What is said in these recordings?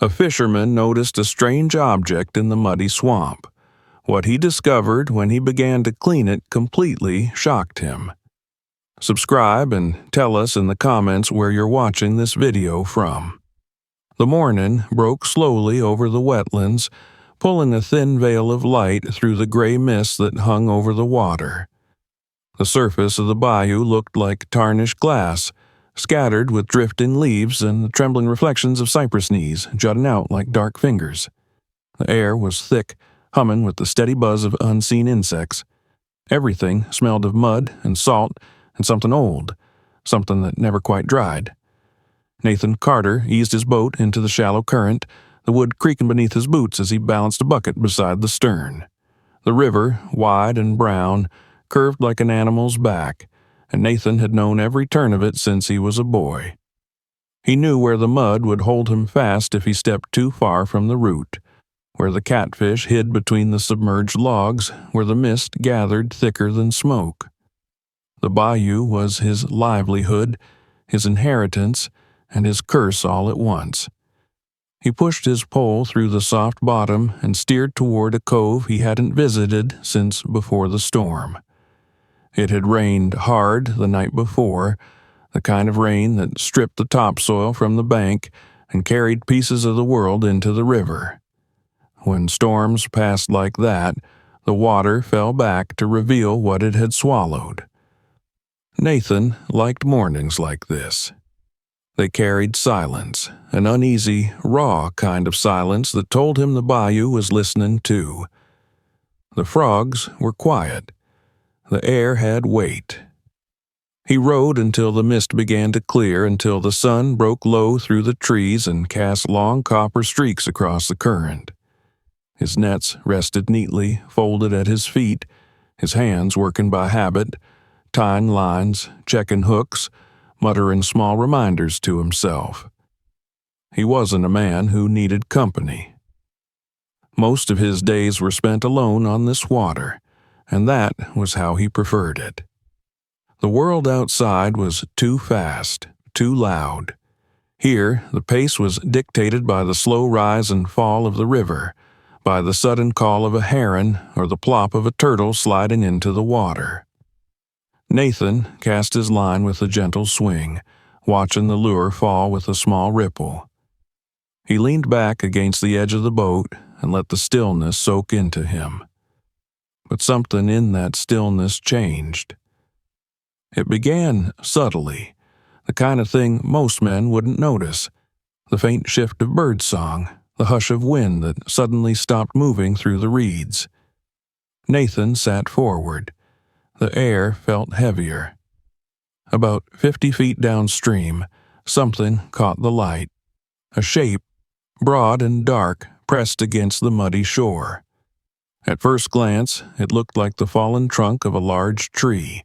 A fisherman noticed a strange object in the muddy swamp. What he discovered when he began to clean it completely shocked him. Subscribe and tell us in the comments where you're watching this video from. The morning broke slowly over the wetlands, pulling a thin veil of light through the gray mist that hung over the water. The surface of the bayou looked like tarnished glass, scattered with drifting leaves and the trembling reflections of cypress knees jutting out like dark fingers. The air was thick, humming with the steady buzz of unseen insects. Everything smelled of mud and salt and something old, something that never quite dried. Nathan Carter eased his boat into the shallow current, the wood creaking beneath his boots as he balanced a bucket beside the stern. The river, wide and brown, curved like an animal's back, and Nathan had known every turn of it since he was a boy. He knew where the mud would hold him fast if he stepped too far from the root, where the catfish hid between the submerged logs, where the mist gathered thicker than smoke. The bayou was his livelihood, his inheritance, and his curse all at once. He pushed his pole through the soft bottom and steered toward a cove he hadn't visited since before the storm. It had rained hard the night before, the kind of rain that stripped the topsoil from the bank and carried pieces of the world into the river. When storms passed like that, the water fell back to reveal what it had swallowed. Nathan liked mornings like this. They carried silence, an uneasy, raw kind of silence that told him the bayou was listening too. The frogs were quiet. The air had weight. He rowed until the mist began to clear, until the sun broke low through the trees and cast long copper streaks across the current. His nets rested neatly, folded at his feet, his hands working by habit, tying lines, checking hooks, muttering small reminders to himself. He wasn't a man who needed company. Most of his days were spent alone on this water, and that was how he preferred it. The world outside was too fast, too loud. Here, the pace was dictated by the slow rise and fall of the river, by the sudden call of a heron or the plop of a turtle sliding into the water. Nathan cast his line with a gentle swing, watching the lure fall with a small ripple. He leaned back against the edge of the boat and let the stillness soak into him. But something in that stillness changed. It began subtly, the kind of thing most men wouldn't notice, the faint shift of birdsong, the hush of wind that suddenly stopped moving through the reeds. Nathan sat forward. The air felt heavier. About 50 feet downstream, something caught the light. A shape, broad and dark, pressed against the muddy shore. At first glance, it looked like the fallen trunk of a large tree,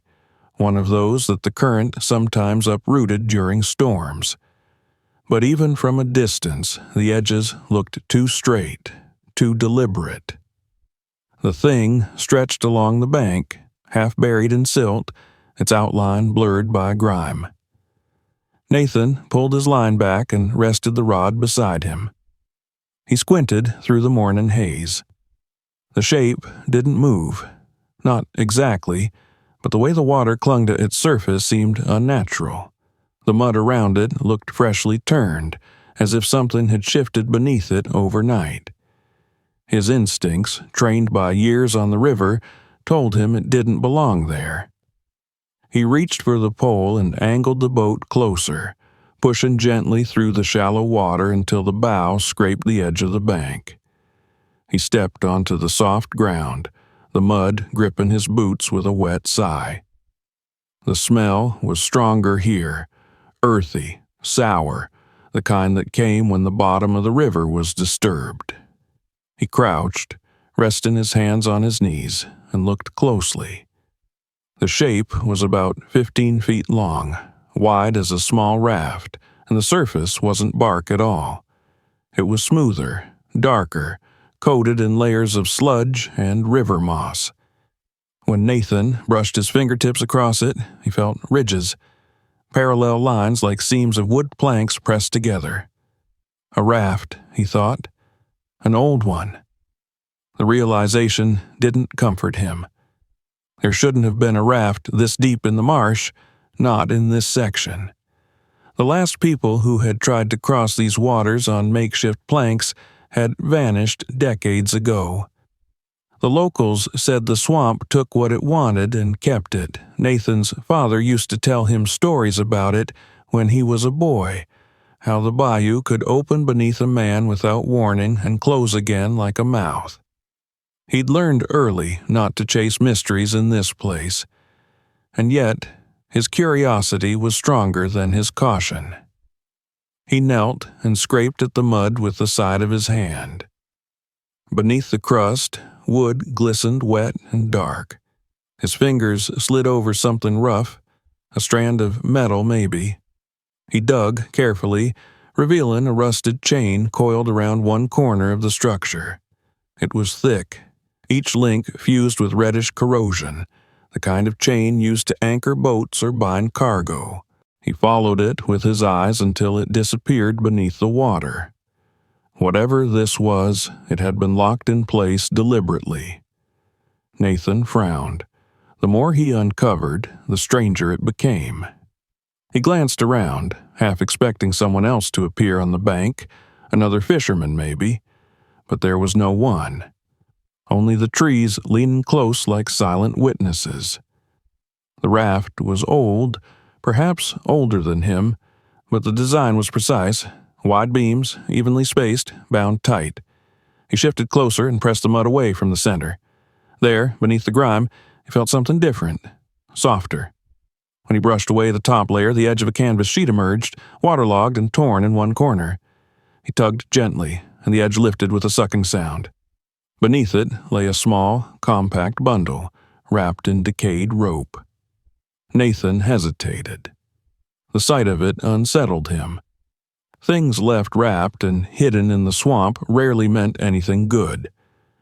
one of those that the current sometimes uprooted during storms. But even from a distance, the edges looked too straight, too deliberate. The thing stretched along the bank, half buried in silt, its outline blurred by grime. Nathan pulled his line back and rested the rod beside him. He squinted through the morning haze. The shape didn't move. Not exactly, but the way the water clung to its surface seemed unnatural. The mud around it looked freshly turned, as if something had shifted beneath it overnight. His instincts, trained by years on the river, told him it didn't belong there. He reached for the pole and angled the boat closer, pushing gently through the shallow water until the bow scraped the edge of the bank. He stepped onto the soft ground, the mud gripping his boots with a wet sigh. The smell was stronger here, earthy, sour, the kind that came when the bottom of the river was disturbed. He crouched, resting his hands on his knees, and looked closely. The shape was about 15 feet long, wide as a small raft, and the surface wasn't bark at all. It was smoother, darker, coated in layers of sludge and river moss. When Nathan brushed his fingertips across it, he felt ridges, parallel lines like seams of wood planks pressed together. A raft, he thought. An old one. The realization didn't comfort him. There shouldn't have been a raft this deep in the marsh, not in this section. The last people who had tried to cross these waters on makeshift planks had vanished decades ago. The locals said the swamp took what it wanted and kept it. Nathan's father used to tell him stories about it when he was a boy, how the bayou could open beneath a man without warning and close again like a mouth. He'd learned early not to chase mysteries in this place, and yet his curiosity was stronger than his caution. He knelt and scraped at the mud with the side of his hand. Beneath the crust, wood glistened wet and dark. His fingers slid over something rough, a strand of metal maybe. He dug carefully, revealing a rusted chain coiled around one corner of the structure. It was thick, each link fused with reddish corrosion, the kind of chain used to anchor boats or bind cargo. He followed it with his eyes until it disappeared beneath the water. Whatever this was, it had been locked in place deliberately. Nathan frowned. The more he uncovered, the stranger it became. He glanced around, half expecting someone else to appear on the bank, another fisherman maybe, but there was no one. Only the trees leaning close like silent witnesses. The raft was old, perhaps older than him, but the design was precise. Wide beams, evenly spaced, bound tight. He shifted closer and pressed the mud away from the center. There, beneath the grime, he felt something different, softer. When he brushed away the top layer, the edge of a canvas sheet emerged, waterlogged and torn in one corner. He tugged gently, and the edge lifted with a sucking sound. Beneath it lay a small, compact bundle, wrapped in decayed rope. Nathan hesitated. The sight of it unsettled him. Things left wrapped and hidden in the swamp rarely meant anything good.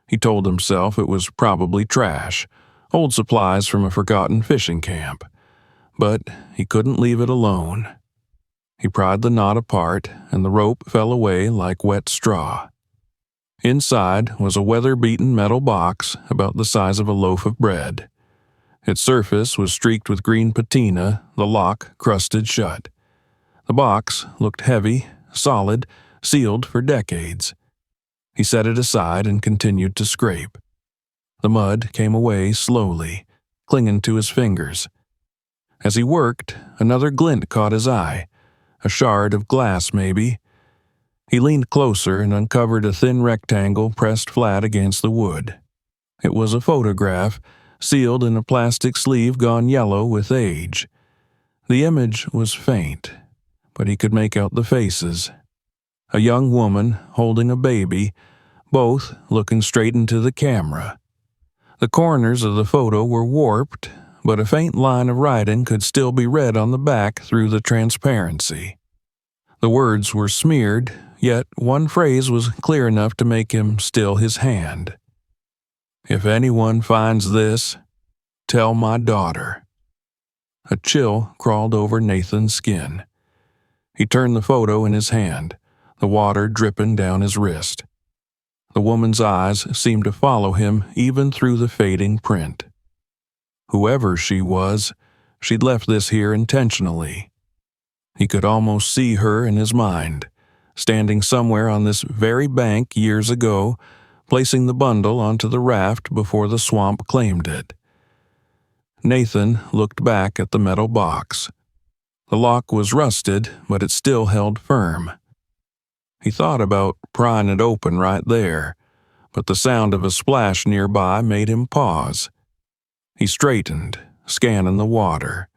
He told himself it was probably trash, old supplies from a forgotten fishing camp. But he couldn't leave it alone. He pried the knot apart, and the rope fell away like wet straw. Inside was a weather-beaten metal box about the size of a loaf of bread. Its surface was streaked with green patina, the lock crusted shut. The box looked heavy, solid, sealed for decades. He set it aside and continued to scrape. The mud came away slowly, clinging to his fingers. As he worked, another glint caught his eye, a shard of glass maybe. He leaned closer and uncovered a thin rectangle pressed flat against the wood. It was a photograph, sealed in a plastic sleeve gone yellow with age. The image was faint, but he could make out the faces. A young woman holding a baby, both looking straight into the camera. The corners of the photo were warped, but a faint line of writing could still be read on the back through the transparency. The words were smeared, yet one phrase was clear enough to make him still his hand. "If anyone finds this, tell my daughter." A chill crawled over Nathan's skin. He turned the photo in his hand, the water dripping down his wrist. The woman's eyes seemed to follow him even through the fading print. Whoever she was, she'd left this here intentionally. He could almost see her in his mind, standing somewhere on this very bank years ago, placing the bundle onto the raft before the swamp claimed it. Nathan looked back at the metal box. The lock was rusted, but it still held firm. He thought about prying it open right there, but the sound of a splash nearby made him pause. He straightened, scanning the water.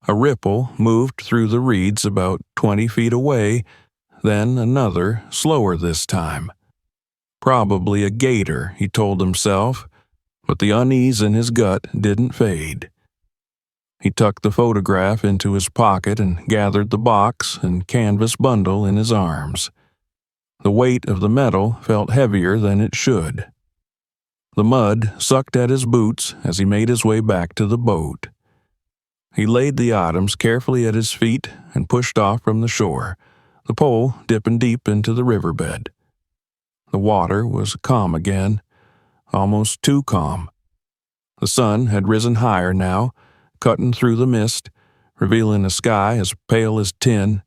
A ripple moved through the reeds about 20 feet away, then another, slower this time. Probably a gator, he told himself, but the unease in his gut didn't fade. He tucked the photograph into his pocket and gathered the box and canvas bundle in his arms. The weight of the metal felt heavier than it should. The mud sucked at his boots as he made his way back to the boat. He laid the items carefully at his feet and pushed off from the shore, the pole dipping deep into the riverbed. The water was calm again, almost too calm. The sun had risen higher now, cutting through the mist, revealing a sky as pale as tin.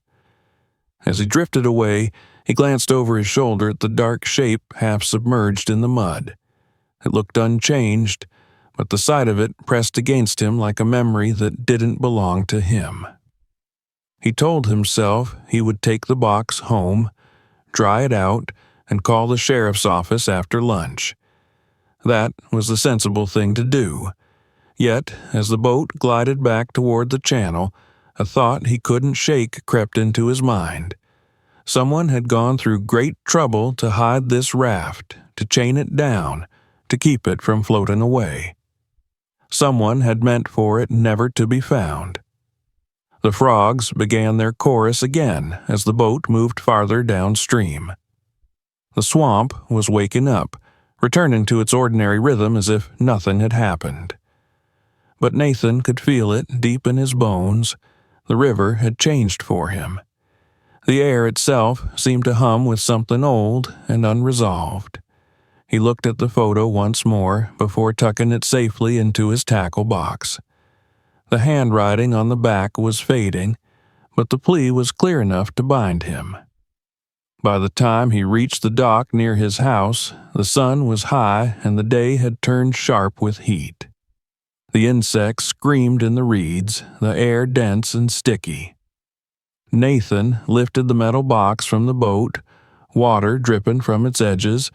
As he drifted away, he glanced over his shoulder at the dark shape half submerged in the mud. It looked unchanged, but the sight of it pressed against him like a memory that didn't belong to him. He told himself he would take the box home, dry it out, and call the sheriff's office after lunch. That was the sensible thing to do. Yet, as the boat glided back toward the channel, a thought he couldn't shake crept into his mind. Someone had gone through great trouble to hide this raft, to chain it down, to keep it from floating away. Someone had meant for it never to be found. The frogs began their chorus again as the boat moved farther downstream. The swamp was waking up, returning to its ordinary rhythm as if nothing had happened. But Nathan could feel it deep in his bones. The river had changed for him. The air itself seemed to hum with something old and unresolved. He looked at the photo once more before tucking it safely into his tackle box. The handwriting on the back was fading, but the plea was clear enough to bind him. By the time he reached the dock near his house, the sun was high and the day had turned sharp with heat. The insects screamed in the reeds, the air dense and sticky. Nathan lifted the metal box from the boat, water dripping from its edges,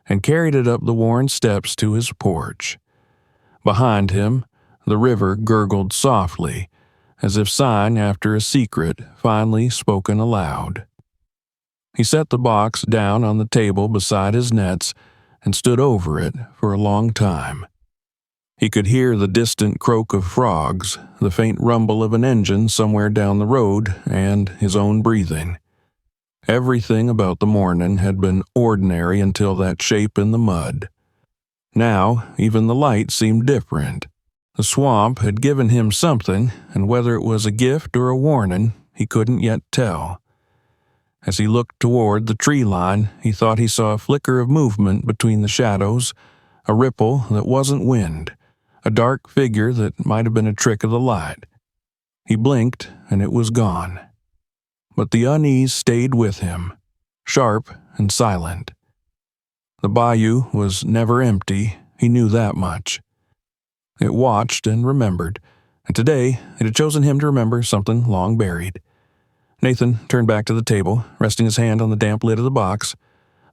and carried it up the worn steps to his porch. Behind him, the river gurgled softly, as if sighing after a secret finally spoken aloud. He set the box down on the table beside his nets and stood over it for a long time. He could hear the distant croak of frogs, the faint rumble of an engine somewhere down the road, and his own breathing. Everything about the morning had been ordinary until that shape in the mud. Now, even the light seemed different. The swamp had given him something, and whether it was a gift or a warning, he couldn't yet tell. As he looked toward the tree line, he thought he saw a flicker of movement between the shadows, a ripple that wasn't wind, a dark figure that might have been a trick of the light. He blinked, and it was gone. But the unease stayed with him, sharp and silent. The bayou was never empty, he knew that much. It watched and remembered, and today it had chosen him to remember something long buried. Nathan turned back to the table, resting his hand on the damp lid of the box.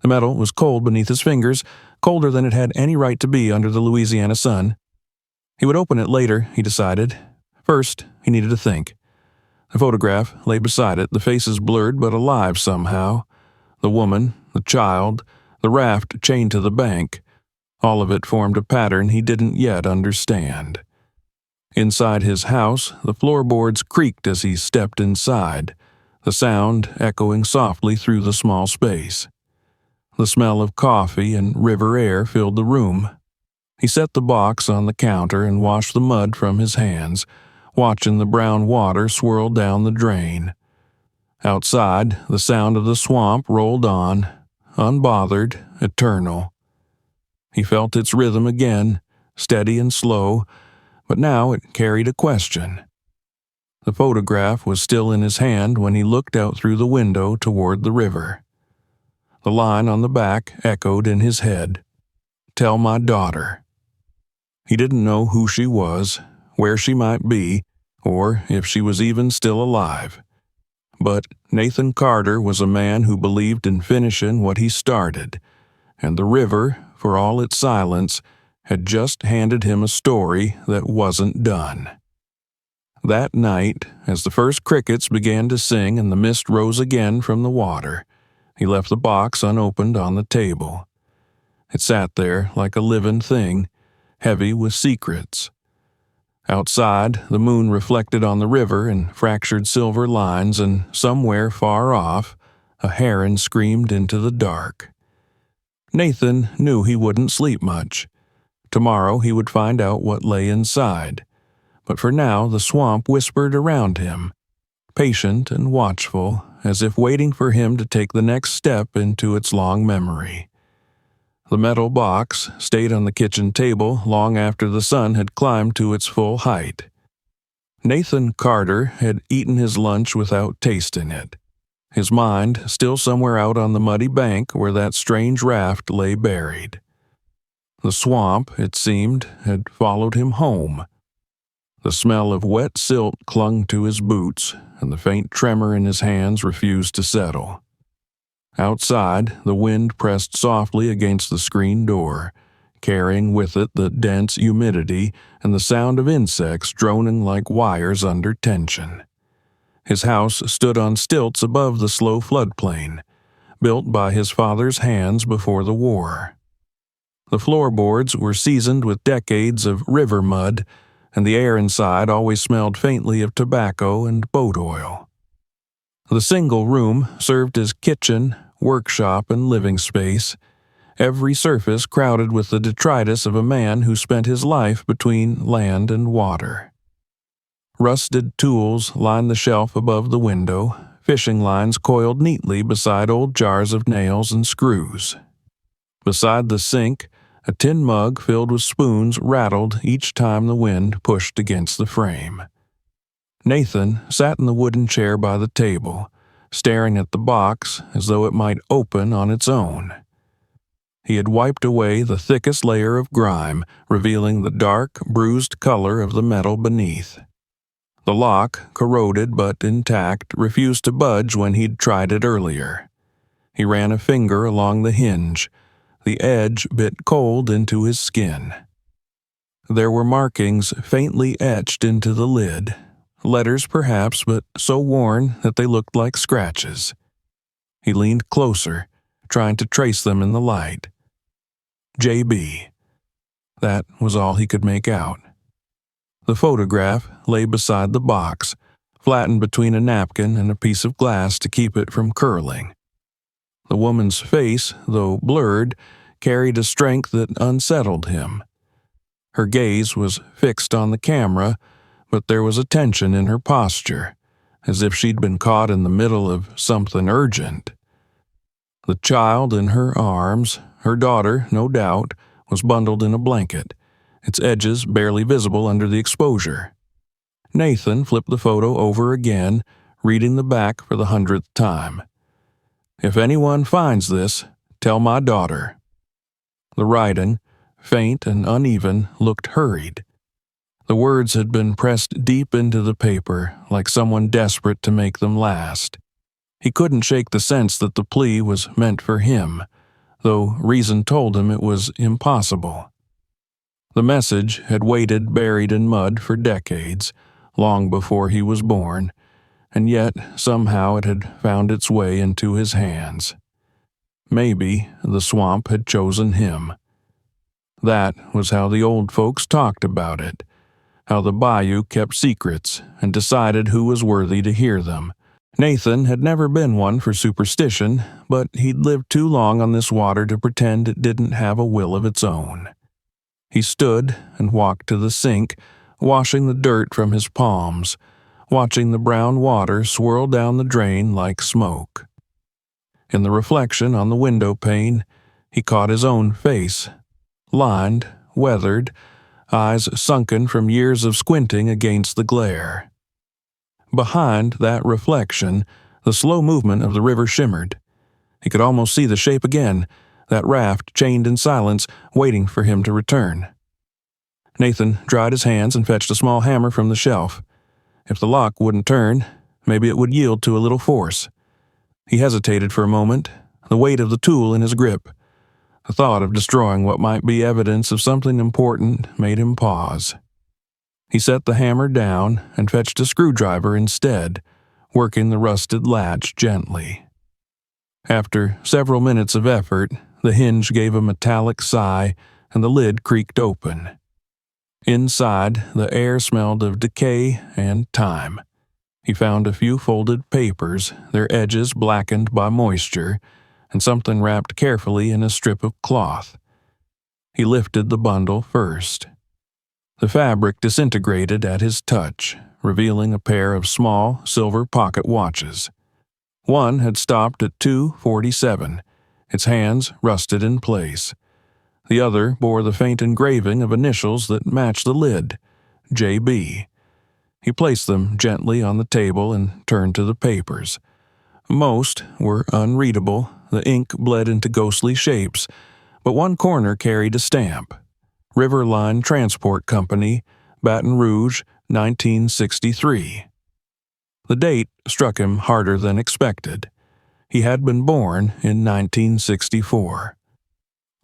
The metal was cold beneath his fingers, colder than it had any right to be under the Louisiana sun. He would open it later, he decided. First, he needed to think. The photograph lay beside it, the faces blurred but alive somehow. The woman, the child, the raft chained to the bank. All of it formed a pattern he didn't yet understand. Inside his house, the floorboards creaked as he stepped inside, the sound echoing softly through the small space. The smell of coffee and river air filled the room. He set the box on the counter and washed the mud from his hands, watching the brown water swirl down the drain. Outside, the sound of the swamp rolled on, unbothered, eternal. He felt its rhythm again, steady and slow, but now it carried a question. The photograph was still in his hand when he looked out through the window toward the river. The line on the back echoed in his head. "Tell my daughter." He didn't know who she was, where she might be, or if she was even still alive. But Nathan Carter was a man who believed in finishing what he started, and the river, for all its silence, had just handed him a story that wasn't done. That night, as the first crickets began to sing and the mist rose again from the water, he left the box unopened on the table. It sat there like a living thing, heavy with secrets. Outside, the moon reflected on the river in fractured silver lines, and somewhere far off, a heron screamed into the dark. Nathan knew he wouldn't sleep much. Tomorrow he would find out what lay inside. But for now the swamp whispered around him, patient and watchful, as if waiting for him to take the next step into its long memory. The metal box stayed on the kitchen table long after the sun had climbed to its full height. Nathan Carter had eaten his lunch without tasting it, his mind still somewhere out on the muddy bank where that strange raft lay buried. The swamp, it seemed, had followed him home. The smell of wet silt clung to his boots, and the faint tremor in his hands refused to settle. Outside, the wind pressed softly against the screen door, carrying with it the dense humidity and the sound of insects droning like wires under tension. His house stood on stilts above the slow floodplain, built by his father's hands before the war. The floorboards were seasoned with decades of river mud, and the air inside always smelled faintly of tobacco and boat oil. The single room served as kitchen, workshop, and living space, every surface crowded with the detritus of a man who spent his life between land and water. Rusted tools lined the shelf above the window, fishing lines coiled neatly beside old jars of nails and screws. Beside the sink, a tin mug filled with spoons rattled each time the wind pushed against the frame. Nathan sat in the wooden chair by the table, staring at the box as though it might open on its own. He had wiped away the thickest layer of grime, revealing the dark, bruised color of the metal beneath. The lock, corroded but intact, refused to budge when he'd tried it earlier. He ran a finger along the hinge. The edge bit cold into his skin. There were markings faintly etched into the lid, letters perhaps, but so worn that they looked like scratches. He leaned closer, trying to trace them in the light. J.B. That was all he could make out. The photograph lay beside the box, flattened between a napkin and a piece of glass to keep it from curling. The woman's face, though blurred, carried a strength that unsettled him. Her gaze was fixed on the camera, but there was a tension in her posture, as if she'd been caught in the middle of something urgent. The child in her arms, her daughter, no doubt, was bundled in a blanket, its edges barely visible under the exposure. Nathan flipped the photo over again, reading the back for the 100th time. "If anyone finds this, tell my daughter." The writing, faint and uneven, looked hurried. The words had been pressed deep into the paper, like someone desperate to make them last. He couldn't shake the sense that the plea was meant for him, though reason told him it was impossible. The message had waited buried in mud for decades, long before he was born, and yet somehow it had found its way into his hands. Maybe the swamp had chosen him. That was how the old folks talked about it, how the bayou kept secrets and decided who was worthy to hear them. Nathan had never been one for superstition, but he'd lived too long on this water to pretend it didn't have a will of its own. He stood and walked to the sink, washing the dirt from his palms, watching the brown water swirl down the drain like smoke. In the reflection on the window pane, he caught his own face, lined, weathered, eyes sunken from years of squinting against the glare. Behind that reflection, the slow movement of the river shimmered. He could almost see the shape again, that raft chained in silence, waiting for him to return. Nathan dried his hands and fetched a small hammer from the shelf. If the lock wouldn't turn, maybe it would yield to a little force. He hesitated for a moment, the weight of the tool in his grip. The thought of destroying what might be evidence of something important made him pause. He set the hammer down and fetched a screwdriver instead, working the rusted latch gently. After several minutes of effort, the hinge gave a metallic sigh and the lid creaked open. Inside, the air smelled of decay and time. He found a few folded papers, their edges blackened by moisture, and something wrapped carefully in a strip of cloth. He lifted the bundle first. The fabric disintegrated at his touch, revealing a pair of small silver pocket watches. One had stopped at 247, its hands rusted in place. The other bore the faint engraving of initials that matched the lid, J.B. He placed them gently on the table and turned to the papers. Most were unreadable, the ink bled into ghostly shapes, but one corner carried a stamp. Riverline Transport Company, Baton Rouge, 1963. The date struck him harder than expected. He had been born in 1964.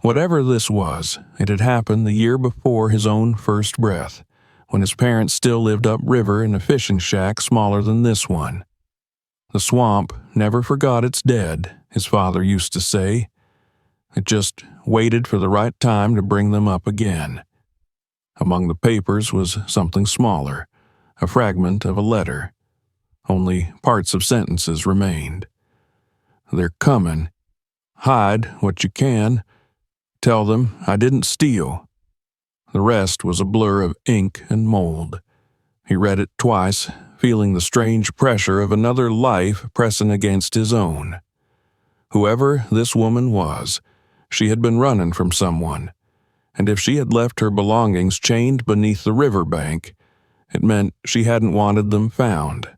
Whatever this was, it had happened the year before his own first breath, when his parents still lived upriver in a fishing shack smaller than this one. The swamp never forgot its dead, his father used to say. It just waited for the right time to bring them up again. Among the papers was something smaller, a fragment of a letter. Only parts of sentences remained. They're coming. Hide what you can. Tell them I didn't steal. The rest was a blur of ink and mold. He read it twice, feeling the strange pressure of another life pressing against his own. Whoever this woman was, she had been running from someone, and if she had left her belongings chained beneath the riverbank, it meant she hadn't wanted them found.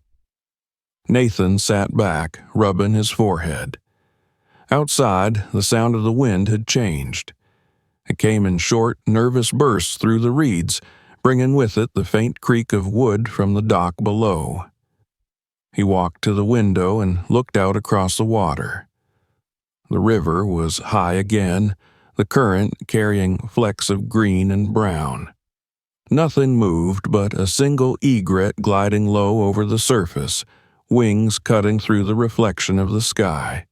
Nathan sat back, rubbing his forehead. Outside, the sound of the wind had changed. It came in short, nervous bursts through the reeds, bringing with it the faint creak of wood from the dock below. He walked to the window and looked out across the water. The river was high again, the current carrying flecks of green and brown. Nothing moved but a single egret gliding low over the surface, wings cutting through the reflection of the sky.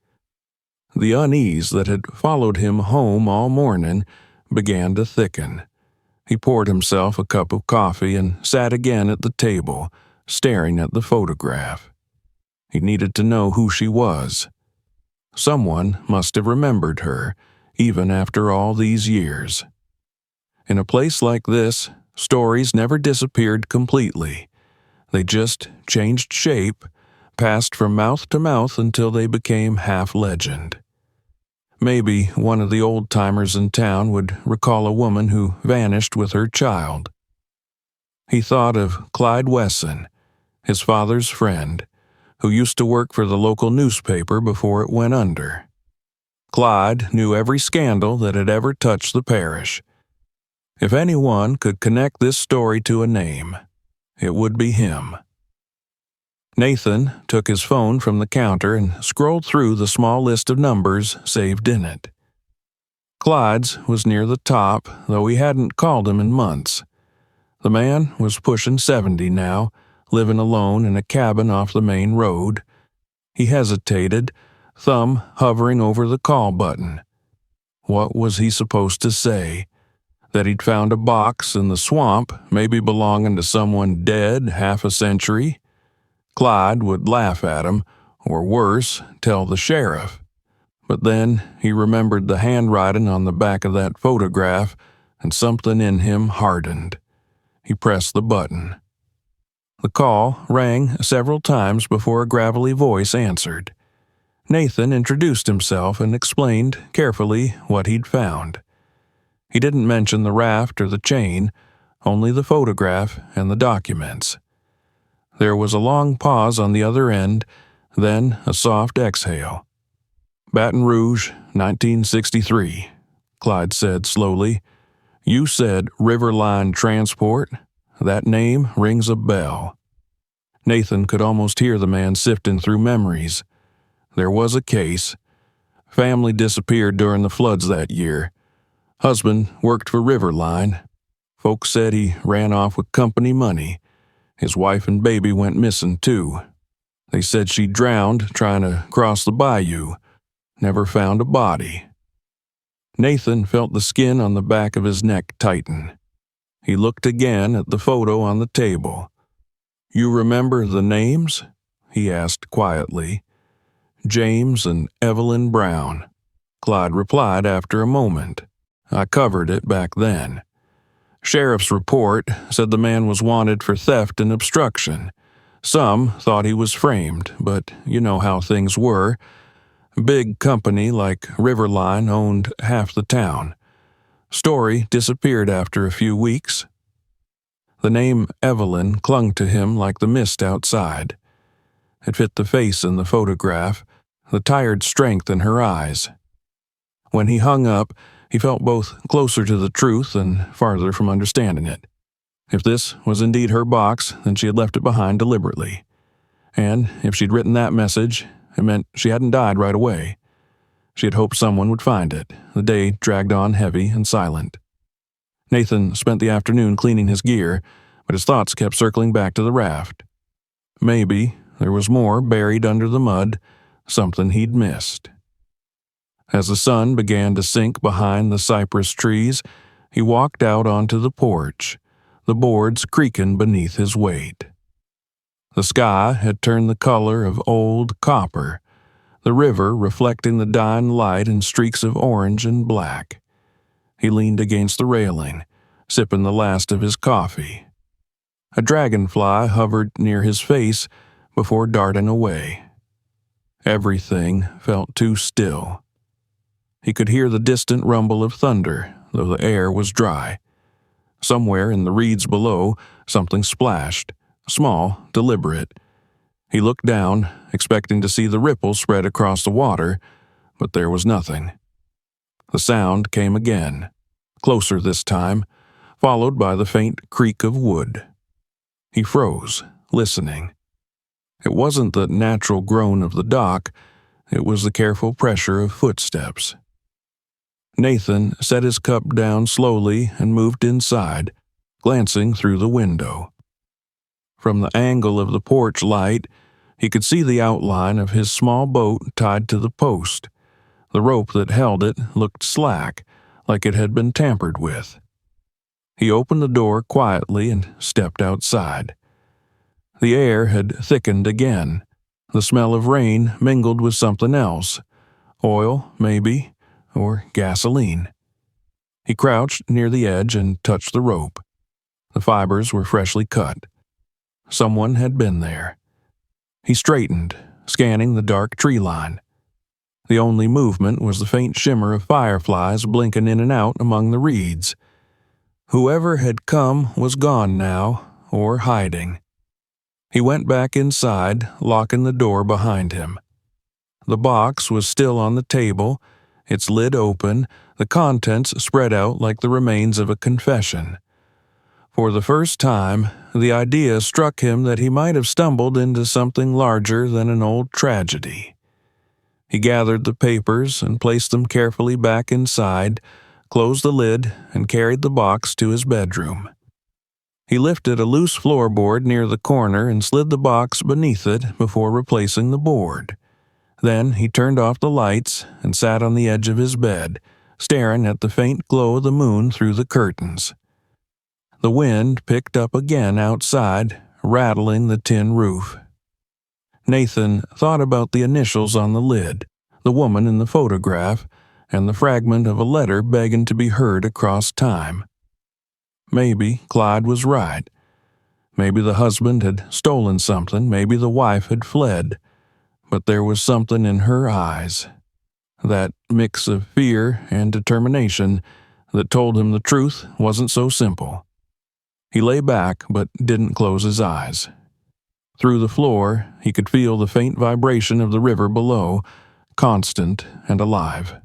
The unease that had followed him home all morning began to thicken. He poured himself a cup of coffee and sat again at the table, staring at the photograph. He needed to know who she was. Someone must have remembered her, even after all these years. In a place like this, stories never disappeared completely. They just changed shape, passed from mouth to mouth until they became half legend. Maybe one of the old-timers in town would recall a woman who vanished with her child. He thought of Clyde Wesson, his father's friend, who used to work for the local newspaper before it went under. Clyde knew every scandal that had ever touched the parish. If anyone could connect this story to a name, it would be him. Nathan took his phone from the counter and scrolled through the small list of numbers saved in it. Clyde's was near the top, though he hadn't called him in months. The man was pushing 70 now, living alone in a cabin off the main road. He hesitated, thumb hovering over the call button. What was he supposed to say? That he'd found a box in the swamp, maybe belonging to someone dead half a century? Clyde would laugh at him, or worse, tell the sheriff. But then he remembered the handwriting on the back of that photograph, and something in him hardened. He pressed the button. The call rang several times before a gravelly voice answered. Nathan introduced himself and explained carefully what he'd found. He didn't mention the raft or the chain, only the photograph and the documents. There was a long pause on the other end, then a soft exhale. Baton Rouge, 1963, Clyde said slowly. You said Riverline Transport. That name rings a bell. Nathan could almost hear the man sifting through memories. There was a case. Family disappeared during the floods that year. Husband worked for Riverline. Folks said he ran off with company money. His wife and baby went missing, too. They said she drowned trying to cross the bayou. Never found a body. Nathan felt the skin on the back of his neck tighten. He looked again at the photo on the table. You remember the names? He asked quietly. James and Evelyn Brown. Clyde replied after a moment. I covered it back then. Sheriff's report said the man was wanted for theft and obstruction. Some thought he was framed, but you know how things were. Big company like Riverline owned half the town. Story disappeared after a few weeks. The name Evelyn clung to him like the mist outside. It fit the face in the photograph, the tired strength in her eyes. When he hung up, he felt both closer to the truth and farther from understanding it. If this was indeed her box, then she had left it behind deliberately. And if she'd written that message, it meant she hadn't died right away. She had hoped someone would find it. The day dragged on heavy and silent. Nathan spent the afternoon cleaning his gear, but his thoughts kept circling back to the raft. Maybe there was more buried under the mud, something he'd missed. As the sun began to sink behind the cypress trees, he walked out onto the porch, the boards creaking beneath his weight. The sky had turned the color of old copper, the river reflecting the dying light in streaks of orange and black. He leaned against the railing, sipping the last of his coffee. A dragonfly hovered near his face before darting away. Everything felt too still. He could hear the distant rumble of thunder, though the air was dry. Somewhere in the reeds below, something splashed, small, deliberate. He looked down, expecting to see the ripples spread across the water, but there was nothing. The sound came again, closer this time, followed by the faint creak of wood. He froze, listening. It wasn't the natural groan of the dock, it was the careful pressure of footsteps. Nathan set his cup down slowly and moved inside, glancing through the window. From the angle of the porch light, he could see the outline of his small boat tied to the post. The rope that held it looked slack, like it had been tampered with. He opened the door quietly and stepped outside. The air had thickened again. The smell of rain mingled with something else. Oil, maybe, or gasoline. He crouched near the edge and touched the rope. The fibers were freshly cut. Someone had been there. He straightened, scanning the dark tree line. The only movement was the faint shimmer of fireflies blinking in and out among the reeds. Whoever had come was gone now, or hiding. He went back inside, locking the door behind him. The box was still on the table, its lid open, the contents spread out like the remains of a confession. For the first time, the idea struck him that he might have stumbled into something larger than an old tragedy. He gathered the papers and placed them carefully back inside, closed the lid, and carried the box to his bedroom. He lifted a loose floorboard near the corner and slid the box beneath it before replacing the board. Then he turned off the lights and sat on the edge of his bed, staring at the faint glow of the moon through the curtains. The wind picked up again outside, rattling the tin roof. Nathan thought about the initials on the lid, the woman in the photograph, and the fragment of a letter begging to be heard across time. Maybe Clyde was right. Maybe the husband had stolen something, maybe the wife had fled. But there was something in her eyes, that mix of fear and determination, that told him the truth wasn't so simple. He lay back but didn't close his eyes. Through the floor, he could feel the faint vibration of the river below, constant and alive.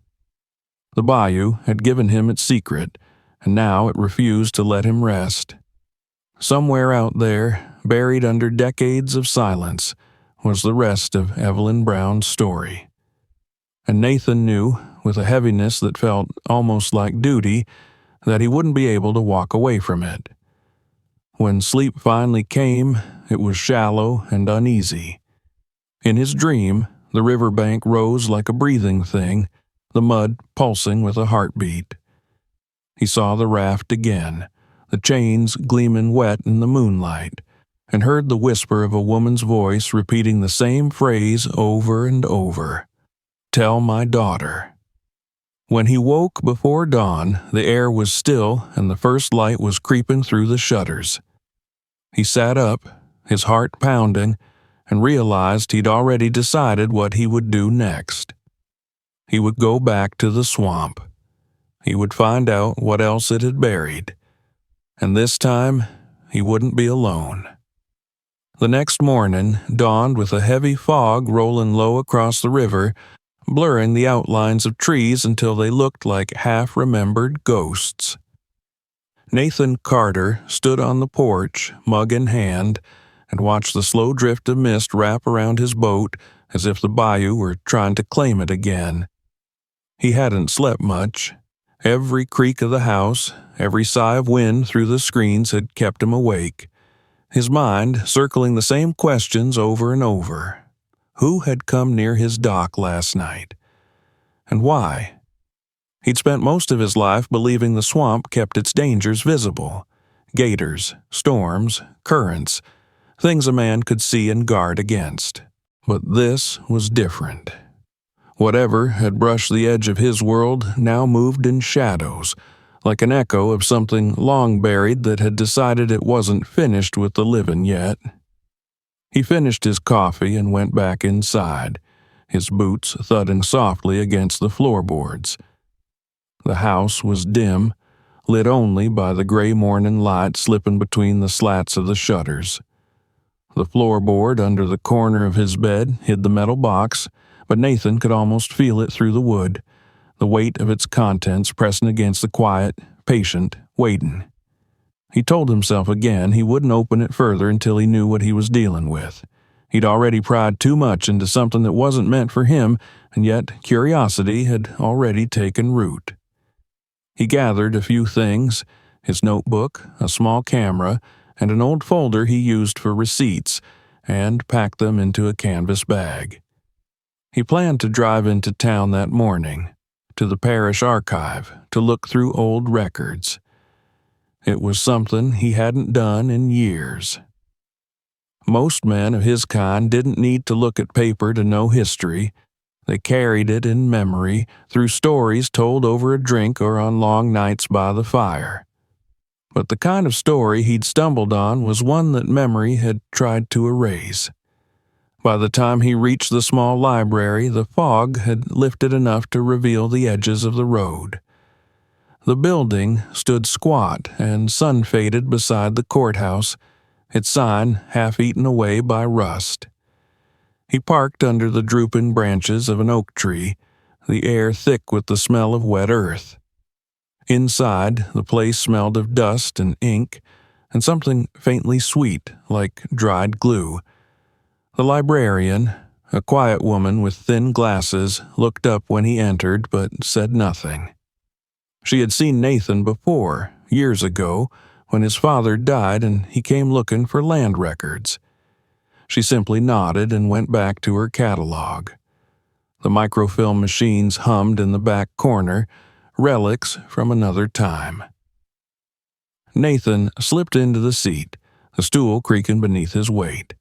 The bayou had given him its secret, and now it refused to let him rest. Somewhere out there, buried under decades of silence, was the rest of Evelyn Brown's story. And Nathan knew, with a heaviness that felt almost like duty, that he wouldn't be able to walk away from it. When sleep finally came, it was shallow and uneasy. In his dream, the riverbank rose like a breathing thing, the mud pulsing with a heartbeat. He saw the raft again, the chains gleaming wet in the moonlight, and heard the whisper of a woman's voice repeating the same phrase over and over. "Tell my daughter." When he woke before dawn, the air was still and the first light was creeping through the shutters. He sat up, his heart pounding, and realized he'd already decided what he would do next. He would go back to the swamp. He would find out what else it had buried. And this time, he wouldn't be alone. The next morning dawned with a heavy fog rolling low across the river, blurring the outlines of trees until they looked like half-remembered ghosts. Nathan Carter stood on the porch, mug in hand, and watched the slow drift of mist wrap around his boat as if the bayou were trying to claim it again. He hadn't slept much. Every creak of the house, every sigh of wind through the screens had kept him awake, his mind circling the same questions over and over. Who had come near his dock last night? And why? He'd spent most of his life believing the swamp kept its dangers visible. Gators, storms, currents, things a man could see and guard against. But this was different. Whatever had brushed the edge of his world now moved in shadows, like an echo of something long buried that had decided it wasn't finished with the living yet. He finished his coffee and went back inside, his boots thudding softly against the floorboards. The house was dim, lit only by the gray morning light slipping between the slats of the shutters. The floorboard under the corner of his bed hid the metal box, but Nathan could almost feel it through the wood, the weight of its contents pressing against the quiet, patient waiting. He told himself again he wouldn't open it further until he knew what he was dealing with. He'd already pried too much into something that wasn't meant for him, and yet curiosity had already taken root. He gathered a few things, his notebook, a small camera, and an old folder he used for receipts, and packed them into a canvas bag. He planned to drive into town that morning, to the parish archive, to look through old records. It was something he hadn't done in years. Most men of his kind didn't need to look at paper to know history. They carried it in memory through stories told over a drink or on long nights by the fire. But the kind of story he'd stumbled on was one that memory had tried to erase. By the time he reached the small library, the fog had lifted enough to reveal the edges of the road. The building stood squat and sun-faded beside the courthouse, its sign half eaten away by rust. He parked under the drooping branches of an oak tree, the air thick with the smell of wet earth. Inside, the place smelled of dust and ink, and something faintly sweet, like dried glue. The librarian, a quiet woman with thin glasses, looked up when he entered but said nothing. She had seen Nathan before, years ago, when his father died and he came looking for land records. She simply nodded and went back to her catalog. The microfilm machines hummed in the back corner, relics from another time. Nathan slipped into the seat, the stool creaking beneath his weight.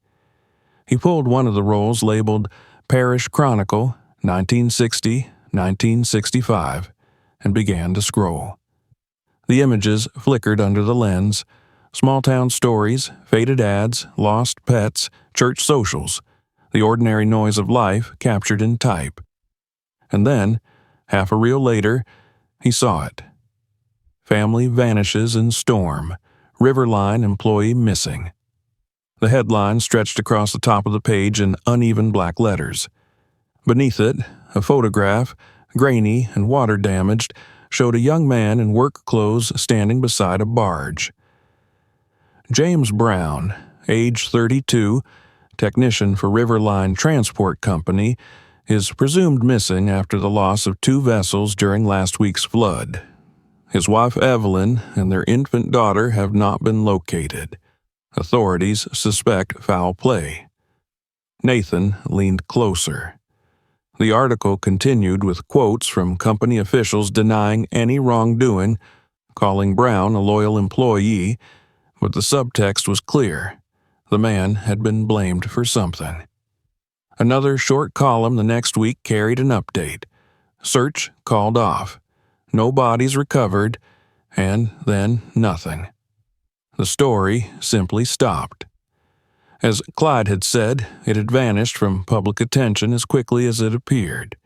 He pulled one of the rolls labeled Parish Chronicle, 1960-1965, and began to scroll. The images flickered under the lens: small-town stories, faded ads, lost pets, church socials, the ordinary noise of life captured in type. And then, half a reel later, he saw it. Family vanishes in storm. Riverline employee missing. The headline stretched across the top of the page in uneven black letters. Beneath it, a photograph, grainy and water-damaged, showed a young man in work clothes standing beside a barge. James Brown, age 32, technician for Riverline Transport Company, is presumed missing after the loss of 2 vessels during last week's flood. His wife Evelyn and their infant daughter have not been located. Authorities suspect foul play. Nathan leaned closer. The article continued with quotes from company officials denying any wrongdoing, calling Brown a loyal employee, but the subtext was clear. The man had been blamed for something. Another short column the next week carried an update. Search called off. No bodies recovered, and then nothing. The story simply stopped. As Clyde had said, it had vanished from public attention as quickly as it appeared.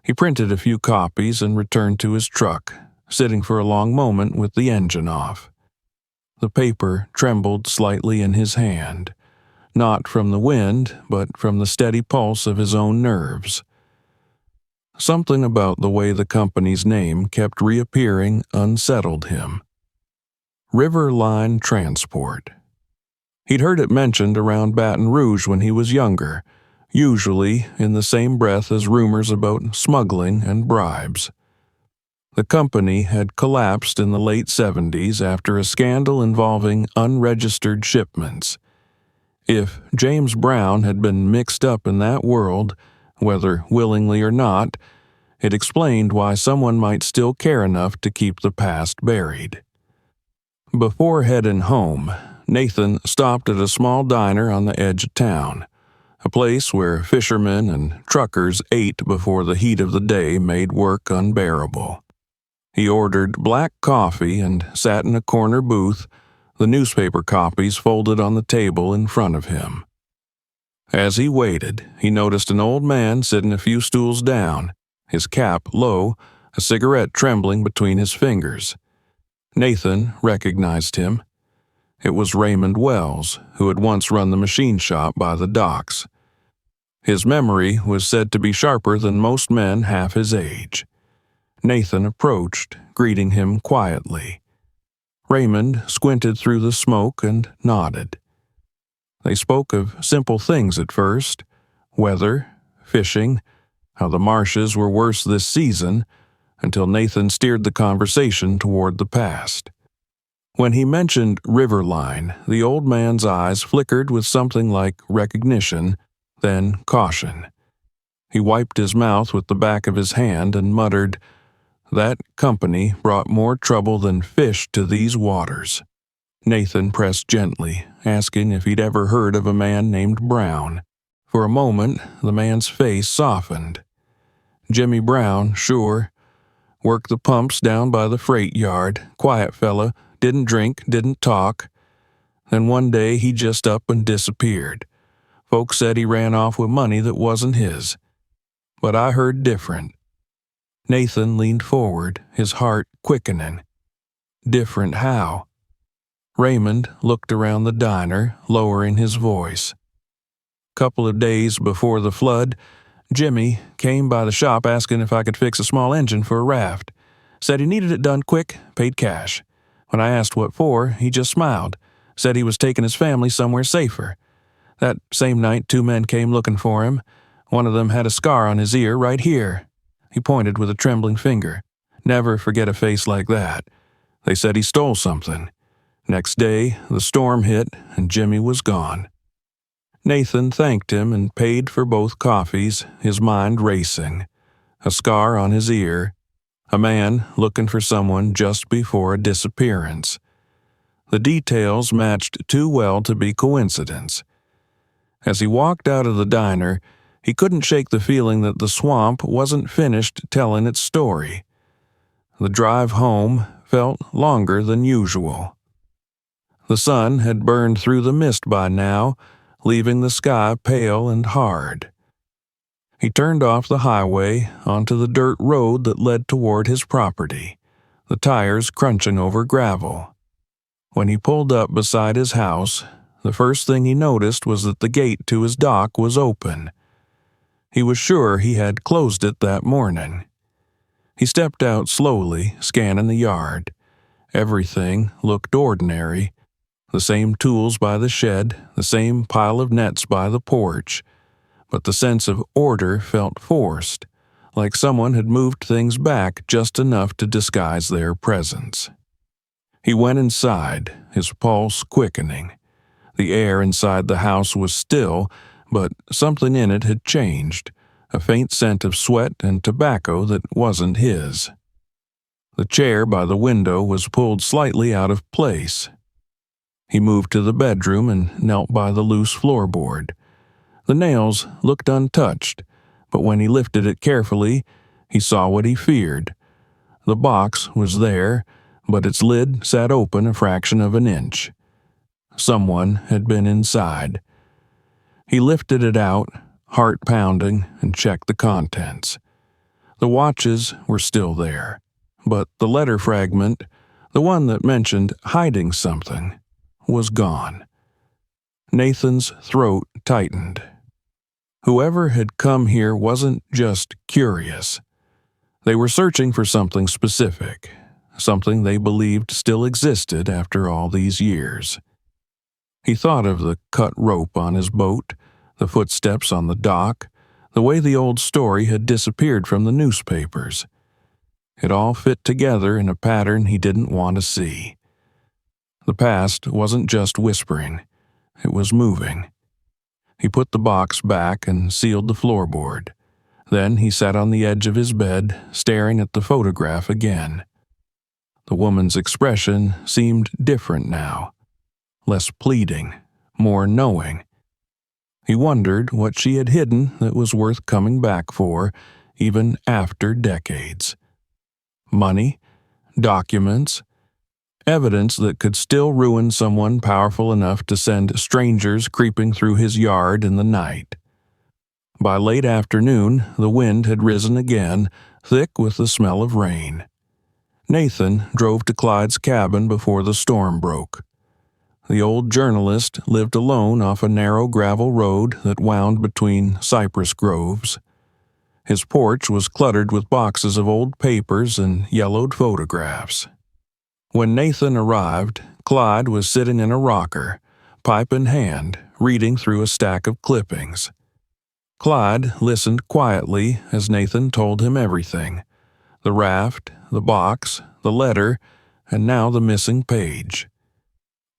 He printed a few copies and returned to his truck, sitting for a long moment with the engine off. The paper trembled slightly in his hand, not from the wind, but from the steady pulse of his own nerves. Something about the way the company's name kept reappearing unsettled him. River Line Transport. He'd heard it mentioned around Baton Rouge when he was younger, usually in the same breath as rumors about smuggling and bribes. The company had collapsed in the late 70s after a scandal involving unregistered shipments. If James Brown had been mixed up in that world, whether willingly or not, it explained why someone might still care enough to keep the past buried. Before heading home, Nathan stopped at a small diner on the edge of town, a place where fishermen and truckers ate before the heat of the day made work unbearable. He ordered black coffee and sat in a corner booth, the newspaper copies folded on the table in front of him. As he waited, he noticed an old man sitting a few stools down, his cap low, a cigarette trembling between his fingers. Nathan recognized him. It was Raymond Wells, who had once run the machine shop by the docks. His memory was said to be sharper than most men half his age. Nathan approached, greeting him quietly. Raymond squinted through the smoke and nodded. They spoke of simple things at first: weather, fishing, how the marshes were worse this season, until Nathan steered the conversation toward the past. When he mentioned Riverline, the old man's eyes flickered with something like recognition, then caution. He wiped his mouth with the back of his hand and muttered, "That company brought more trouble than fish to these waters." Nathan pressed gently, asking if he'd ever heard of a man named Brown. For a moment, the man's face softened. "Jimmy Brown, sure. Worked the pumps down by the freight yard. Quiet fella, didn't drink, didn't talk. Then one day he just up and disappeared. Folks said he ran off with money that wasn't his. But I heard different." Nathan leaned forward, his heart quickening. Different how? Raymond looked around the diner, lowering his voice. "Couple of days before the flood, Jimmy came by the shop asking if I could fix a small engine for a raft. Said he needed it done quick, paid cash. When I asked what for, he just smiled, said he was taking his family somewhere safer. That same night, 2 men came looking for him. One of them had a scar on his ear right here." He pointed with a trembling finger. "Never forget a face like that. They said he stole something. Next day, the storm hit and Jimmy was gone." Nathan thanked him and paid for both coffees, his mind racing. A scar on his ear. A man looking for someone just before a disappearance. The details matched too well to be coincidence. As he walked out of the diner, he couldn't shake the feeling that the swamp wasn't finished telling its story. The drive home felt longer than usual. The sun had burned through the mist by now, leaving the sky pale and hard. He turned off the highway onto the dirt road that led toward his property, the tires crunching over gravel. When he pulled up beside his house, the first thing he noticed was that the gate to his dock was open. He was sure he had closed it that morning. He stepped out slowly, scanning the yard. Everything looked ordinary. The same tools by the shed, the same pile of nets by the porch. But the sense of order felt forced, like someone had moved things back just enough to disguise their presence. He went inside, his pulse quickening. The air inside the house was still, but something in it had changed, a faint scent of sweat and tobacco that wasn't his. The chair by the window was pulled slightly out of place. He moved to the bedroom and knelt by the loose floorboard. The nails looked untouched, but when he lifted it carefully, he saw what he feared. The box was there, but its lid sat open a fraction of an inch. Someone had been inside. He lifted it out, heart pounding, and checked the contents. The watches were still there, but the letter fragment, the one that mentioned hiding something, was gone. Nathan's throat tightened. Whoever had come here wasn't just curious. They were searching for something specific, something they believed still existed after all these years. He thought of the cut rope on his boat, the footsteps on the dock, the way the old story had disappeared from the newspapers. It all fit together in a pattern he didn't want to see. The past wasn't just whispering, it was moving. He put the box back and sealed the floorboard. Then he sat on the edge of his bed, staring at the photograph again. The woman's expression seemed different now, less pleading, more knowing. He wondered what she had hidden that was worth coming back for, even after decades. Money, documents, evidence that could still ruin someone powerful enough to send strangers creeping through his yard in the night. By late afternoon, the wind had risen again, thick with the smell of rain. Nathan drove to Clyde's cabin before the storm broke. The old journalist lived alone off a narrow gravel road that wound between cypress groves. His porch was cluttered with boxes of old papers and yellowed photographs. When Nathan arrived, Clyde was sitting in a rocker, pipe in hand, reading through a stack of clippings. Clyde listened quietly as Nathan told him everything: the raft, the box, the letter, and now the missing page.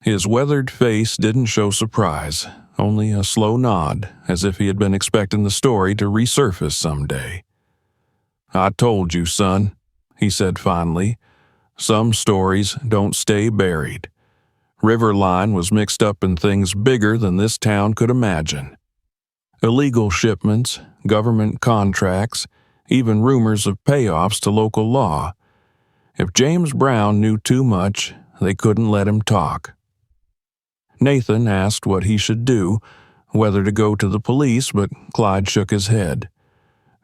His weathered face didn't show surprise, only a slow nod, as if he had been expecting the story to resurface someday. "I told you, son," he said finally. "Some stories don't stay buried. Riverline was mixed up in things bigger than this town could imagine. Illegal shipments, government contracts, even rumors of payoffs to local law. If James Brown knew too much, they couldn't let him talk." Nathan asked what he should do, whether to go to the police, but Clyde shook his head.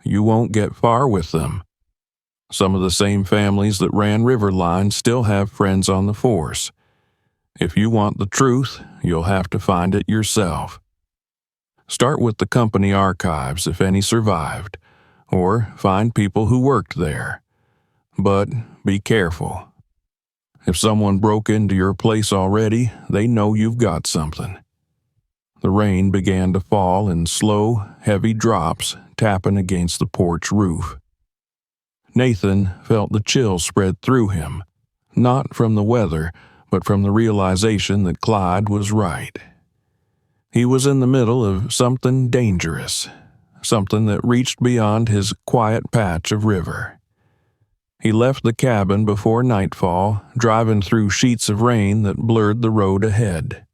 "You won't get far with them. Some of the same families that ran Riverline still have friends on the force. If you want the truth, you'll have to find it yourself. Start with the company archives, if any survived, or find people who worked there. But be careful. If someone broke into your place already, they know you've got something." The rain began to fall in slow, heavy drops, tapping against the porch roof. Nathan felt the chill spread through him, not from the weather, but from the realization that Clyde was right. He was in the middle of something dangerous, something that reached beyond his quiet patch of river. He left the cabin before nightfall, driving through sheets of rain that blurred the road ahead.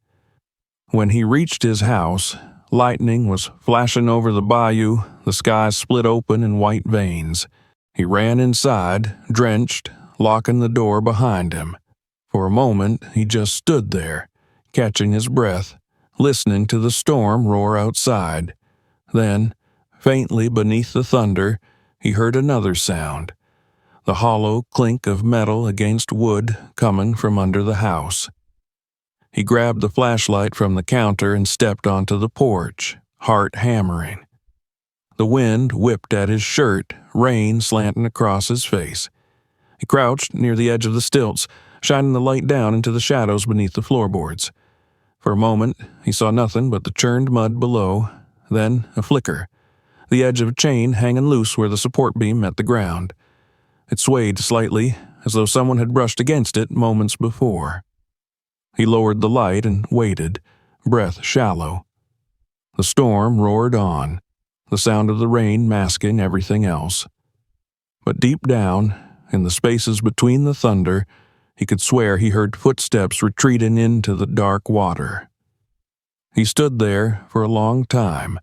When he reached his house, lightning was flashing over the bayou, the sky split open in white veins. He ran inside, drenched, locking the door behind him. For a moment, he just stood there, catching his breath, listening to the storm roar outside. Then, faintly beneath the thunder, he heard another sound: the hollow clink of metal against wood coming from under the house. He grabbed the flashlight from the counter and stepped onto the porch, heart hammering. The wind whipped at his shirt, rain slanting across his face. He crouched near the edge of the stilts, shining the light down into the shadows beneath the floorboards. For a moment, he saw nothing but the churned mud below, then a flicker, the edge of a chain hanging loose where the support beam met the ground. It swayed slightly, as though someone had brushed against it moments before. He lowered the light and waited, breath shallow. The storm roared on, the sound of the rain masking everything else. But deep down, in the spaces between the thunder, he could swear he heard footsteps retreating into the dark water. He stood there for a long time,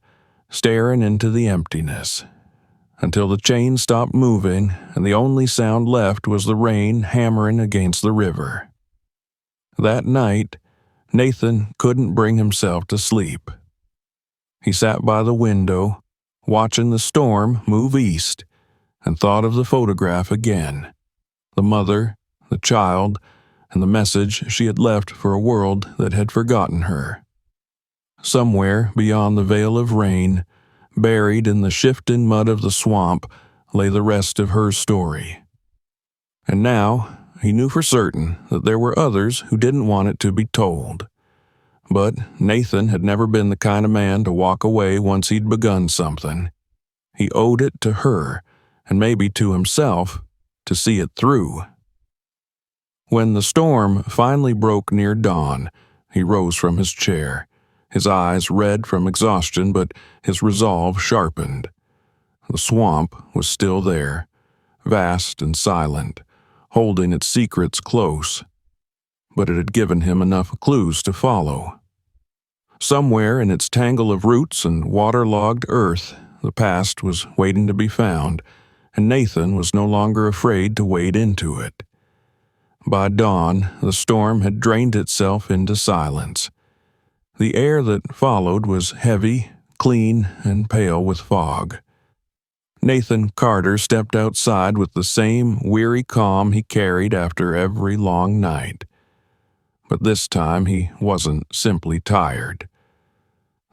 staring into the emptiness, until the chain stopped moving and the only sound left was the rain hammering against the river. That night, Nathan couldn't bring himself to sleep. He sat by the window, watching the storm move east, and thought of the photograph again. The mother, the child, and the message she had left for a world that had forgotten her. Somewhere beyond the veil of rain, buried in the shifting mud of the swamp, lay the rest of her story. And now, he knew for certain that there were others who didn't want it to be told. But Nathan had never been the kind of man to walk away once he'd begun something. He owed it to her, and maybe to himself, to see it through. When the storm finally broke near dawn, he rose from his chair, his eyes red from exhaustion, but his resolve sharpened. The swamp was still there, vast and silent, holding its secrets close. But it had given him enough clues to follow. Somewhere in its tangle of roots and waterlogged earth, the past was waiting to be found, and Nathan was no longer afraid to wade into it. By dawn, the storm had drained itself into silence. The air that followed was heavy, clean, and pale with fog. Nathan Carter stepped outside with the same weary calm he carried after every long night. But this time he wasn't simply tired.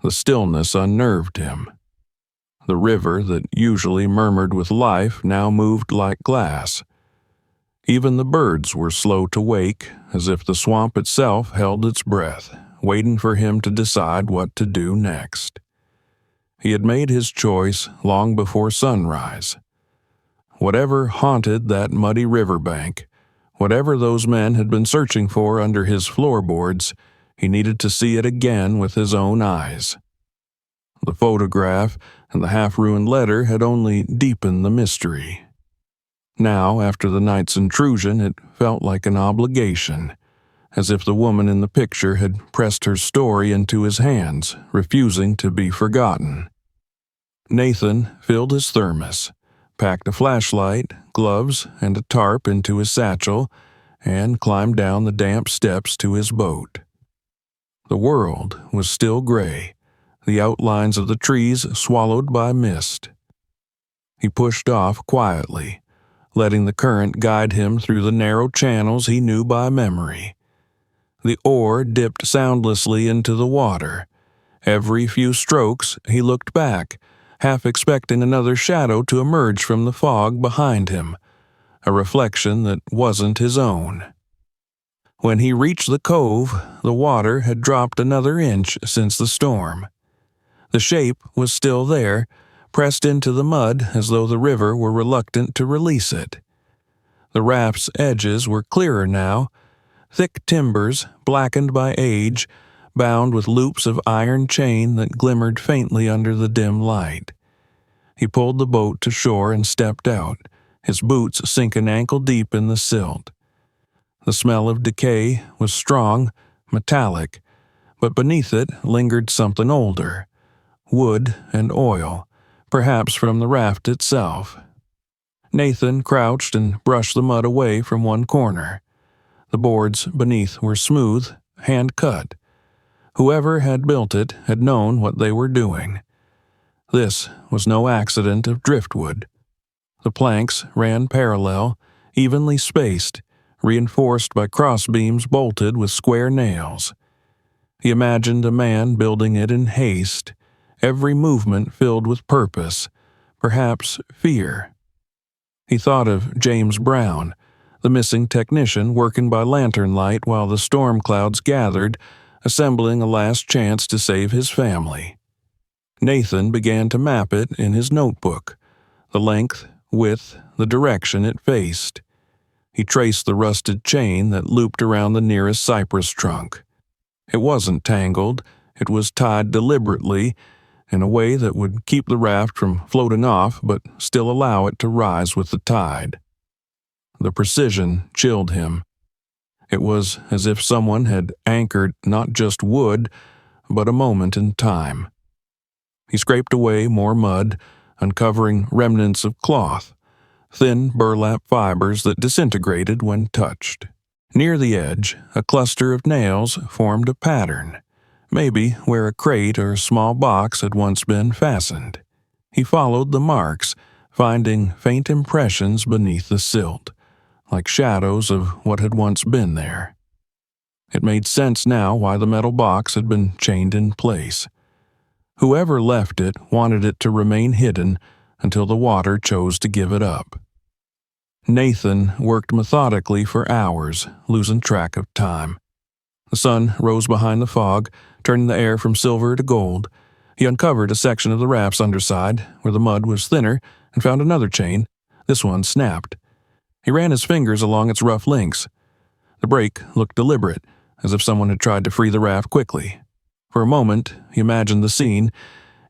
The stillness unnerved him. The river that usually murmured with life now moved like glass. Even the birds were slow to wake, as if the swamp itself held its breath, waiting for him to decide what to do next. He had made his choice long before sunrise. Whatever haunted that muddy riverbank, whatever those men had been searching for under his floorboards, he needed to see it again with his own eyes. The photograph and the half-ruined letter had only deepened the mystery. Now, after the night's intrusion, it felt like an obligation, as if the woman in the picture had pressed her story into his hands, refusing to be forgotten. Nathan filled his thermos, packed a flashlight, gloves, and a tarp into his satchel, and climbed down the damp steps to his boat. The world was still gray, the outlines of the trees swallowed by mist. He pushed off quietly, letting the current guide him through the narrow channels he knew by memory. The oar dipped soundlessly into the water. Every few strokes he looked back, half expecting another shadow to emerge from the fog behind him, a reflection that wasn't his own. When he reached the cove, the water had dropped another inch since the storm. The shape was still there, pressed into the mud as though the river were reluctant to release it. The raft's edges were clearer now, thick timbers, blackened by age, bound with loops of iron chain that glimmered faintly under the dim light. He pulled the boat to shore and stepped out, his boots sinking ankle-deep in the silt. The smell of decay was strong, metallic, but beneath it lingered something older, wood and oil, perhaps from the raft itself. Nathan crouched and brushed the mud away from one corner. The boards beneath were smooth, hand-cut. Whoever had built it had known what they were doing. This was no accident of driftwood. The planks ran parallel, evenly spaced, reinforced by crossbeams bolted with square nails. He imagined a man building it in haste, every movement filled with purpose, perhaps fear. He thought of James Brown, the missing technician working by lantern light while the storm clouds gathered, assembling a last chance to save his family. Nathan began to map it in his notebook, the length, width, the direction it faced. He traced the rusted chain that looped around the nearest cypress trunk. It wasn't tangled, it was tied deliberately, in a way that would keep the raft from floating off but still allow it to rise with the tide. The precision chilled him. It was as if someone had anchored not just wood, but a moment in time. He scraped away more mud, uncovering remnants of cloth, thin burlap fibers that disintegrated when touched. Near the edge, a cluster of nails formed a pattern, maybe where a crate or small box had once been fastened. He followed the marks, finding faint impressions beneath the silt, like shadows of what had once been there. It made sense now why the metal box had been chained in place. Whoever left it wanted it to remain hidden until the water chose to give it up. Nathan worked methodically for hours, losing track of time. The sun rose behind the fog, turning the air from silver to gold. He uncovered a section of the raft's underside, where the mud was thinner, and found another chain. This one snapped. He ran his fingers along its rough links. The break looked deliberate, as if someone had tried to free the raft quickly. For a moment, he imagined the scene: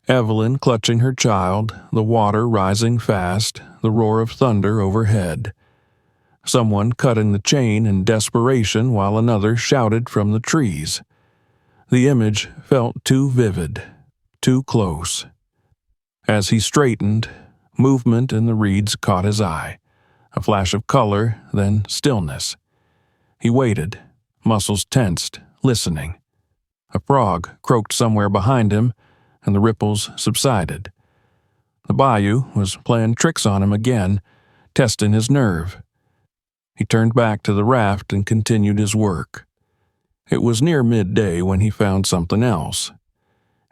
Evelyn clutching her child, the water rising fast, the roar of thunder overhead. Someone cutting the chain in desperation while another shouted from the trees. The image felt too vivid, too close. As he straightened, movement in the reeds caught his eye. A flash of color, then stillness. He waited, muscles tensed, listening. A frog croaked somewhere behind him, and the ripples subsided. The bayou was playing tricks on him again, testing his nerve. He turned back to the raft and continued his work. It was near midday when he found something else.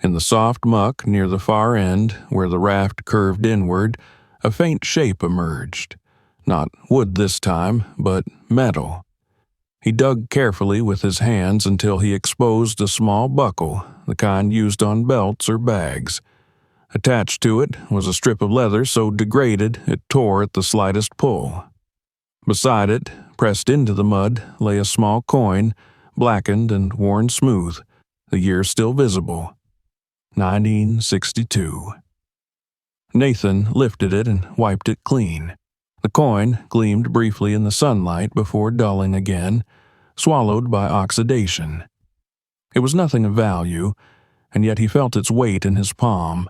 In the soft muck near the far end, where the raft curved inward, a faint shape emerged. Not wood this time, but metal. He dug carefully with his hands until he exposed a small buckle, the kind used on belts or bags. Attached to it was a strip of leather so degraded it tore at the slightest pull. Beside it, pressed into the mud, lay a small coin, blackened and worn smooth, the year still visible. 1962. Nathan lifted it and wiped it clean. The coin gleamed briefly in the sunlight before dulling again, swallowed by oxidation. It was nothing of value, and yet he felt its weight in his palm,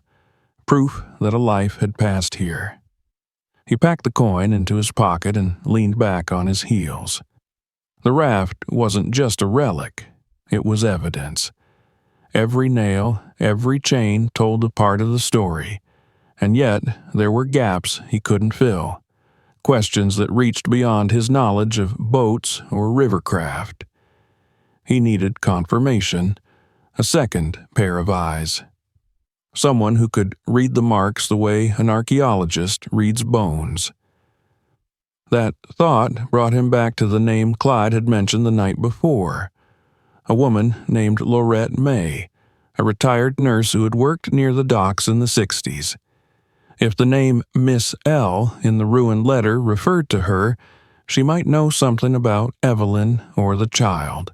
proof that a life had passed here. He packed the coin into his pocket and leaned back on his heels. The raft wasn't just a relic, it was evidence. Every nail, every chain told a part of the story, and yet there were gaps he couldn't fill. Questions that reached beyond his knowledge of boats or rivercraft. He needed confirmation, a second pair of eyes. Someone who could read the marks the way an archaeologist reads bones. That thought brought him back to the name Clyde had mentioned the night before. A woman named Laurette May, a retired nurse who had worked near the docks in the 60s. If the name Miss L in the ruined letter referred to her, she might know something about Evelyn or the child.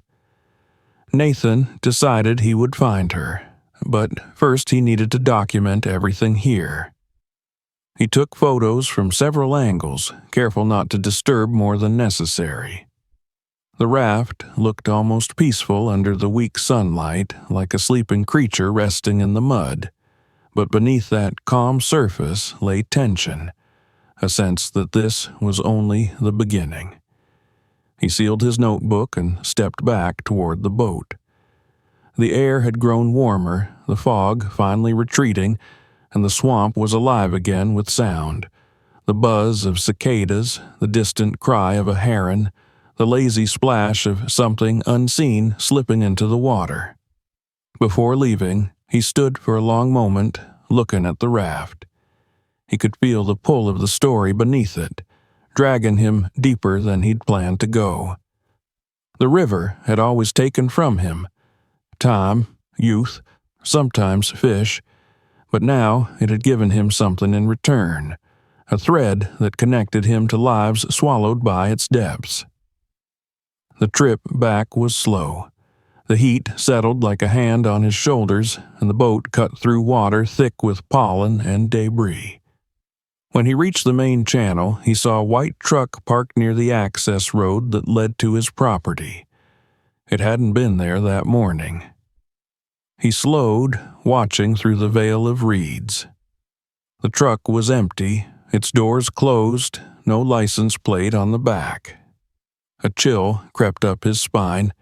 Nathan decided he would find her, but first he needed to document everything here. He took photos from several angles, careful not to disturb more than necessary. The raft looked almost peaceful under the weak sunlight, like a sleeping creature resting in the mud. But beneath that calm surface lay tension, a sense that this was only the beginning. He sealed his notebook and stepped back toward the boat. The air had grown warmer, the fog finally retreating, and the swamp was alive again with sound. The buzz of cicadas, the distant cry of a heron, the lazy splash of something unseen slipping into the water. Before leaving, he stood for a long moment, looking at the raft. He could feel the pull of the story beneath it, dragging him deeper than he'd planned to go. The river had always taken from him time, youth, sometimes fish, but now it had given him something in return, a thread that connected him to lives swallowed by its depths. The trip back was slow. The heat settled like a hand on his shoulders, and the boat cut through water thick with pollen and debris. When he reached the main channel, he saw a white truck parked near the access road that led to his property. It hadn't been there that morning. He slowed, watching through the veil of reeds. The truck was empty, its doors closed, no license plate on the back. A chill crept up his spine.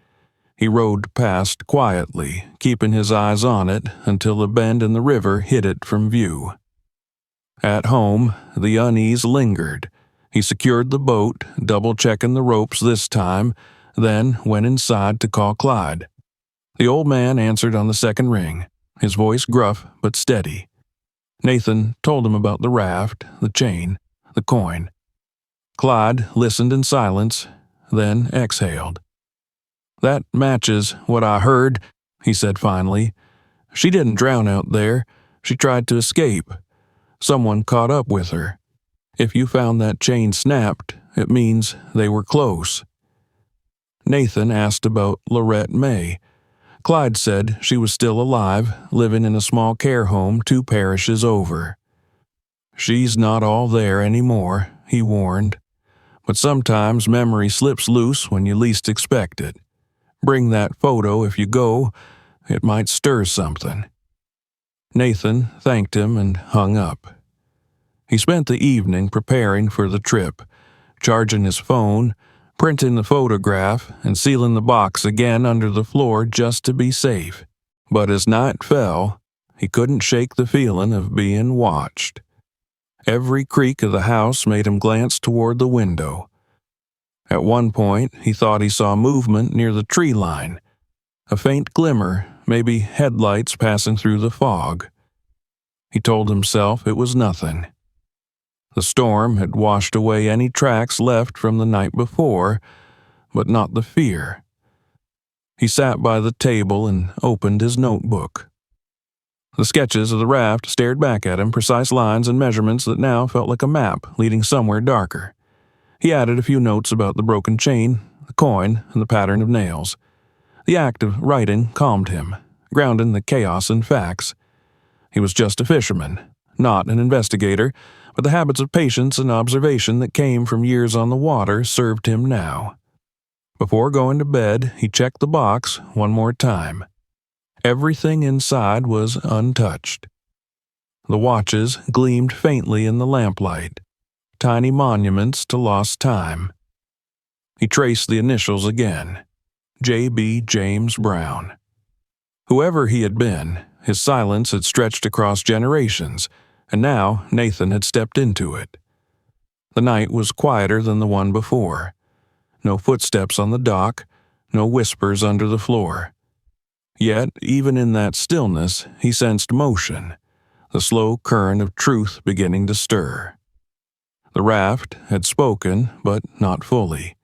He rowed past quietly, keeping his eyes on it until the bend in the river hid it from view. At home, the unease lingered. He secured the boat, double-checking the ropes this time, then went inside to call Clyde. The old man answered on the second ring, his voice gruff but steady. Nathan told him about the raft, the chain, the coin. Clyde listened in silence, then exhaled. "That matches what I heard," he said finally. "She didn't drown out there. She tried to escape. Someone caught up with her. If you found that chain snapped, it means they were close." Nathan asked about Lorette May. Clyde said she was still alive, living in a small care home 2 parishes over. "She's not all there anymore," he warned. "But sometimes memory slips loose when you least expect it. Bring that photo if you go. It might stir something." Nathan thanked him and hung up. He spent the evening preparing for the trip, charging his phone, printing the photograph, and sealing the box again under the floor just to be safe. But as night fell, he couldn't shake the feeling of being watched. Every creak of the house made him glance toward the window. At one point, he thought he saw movement near the tree line. A faint glimmer, maybe headlights passing through the fog. He told himself it was nothing. The storm had washed away any tracks left from the night before, but not the fear. He sat by the table and opened his notebook. The sketches of the raft stared back at him, precise lines and measurements that now felt like a map leading somewhere darker. He added a few notes about the broken chain, the coin, and the pattern of nails. The act of writing calmed him, grounding the chaos in facts. He was just a fisherman, not an investigator, but the habits of patience and observation that came from years on the water served him now. Before going to bed, he checked the box one more time. Everything inside was untouched. The watches gleamed faintly in the lamplight, tiny monuments to lost time. He traced the initials again, J.B. James Brown. Whoever he had been, his silence had stretched across generations, and now Nathan had stepped into it. The night was quieter than the one before. No footsteps on the dock, no whispers under the floor. Yet, even in that stillness, he sensed motion, the slow current of truth beginning to stir. The raft had spoken, but not fully.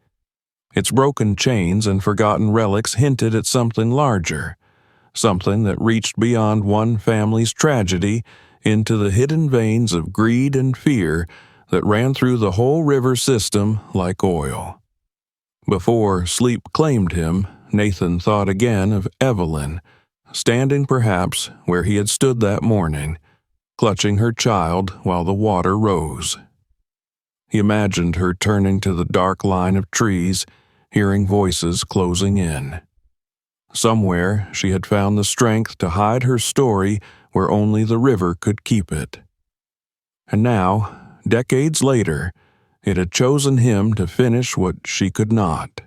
Its broken chains and forgotten relics hinted at something larger, something that reached beyond one family's tragedy into the hidden veins of greed and fear that ran through the whole river system like oil. Before sleep claimed him, Nathan thought again of Evelyn, standing perhaps where he had stood that morning, clutching her child while the water rose. He imagined her turning to the dark line of trees, hearing voices closing in. Somewhere she had found the strength to hide her story where only the river could keep it. And now, decades later, it had chosen him to finish what she could not.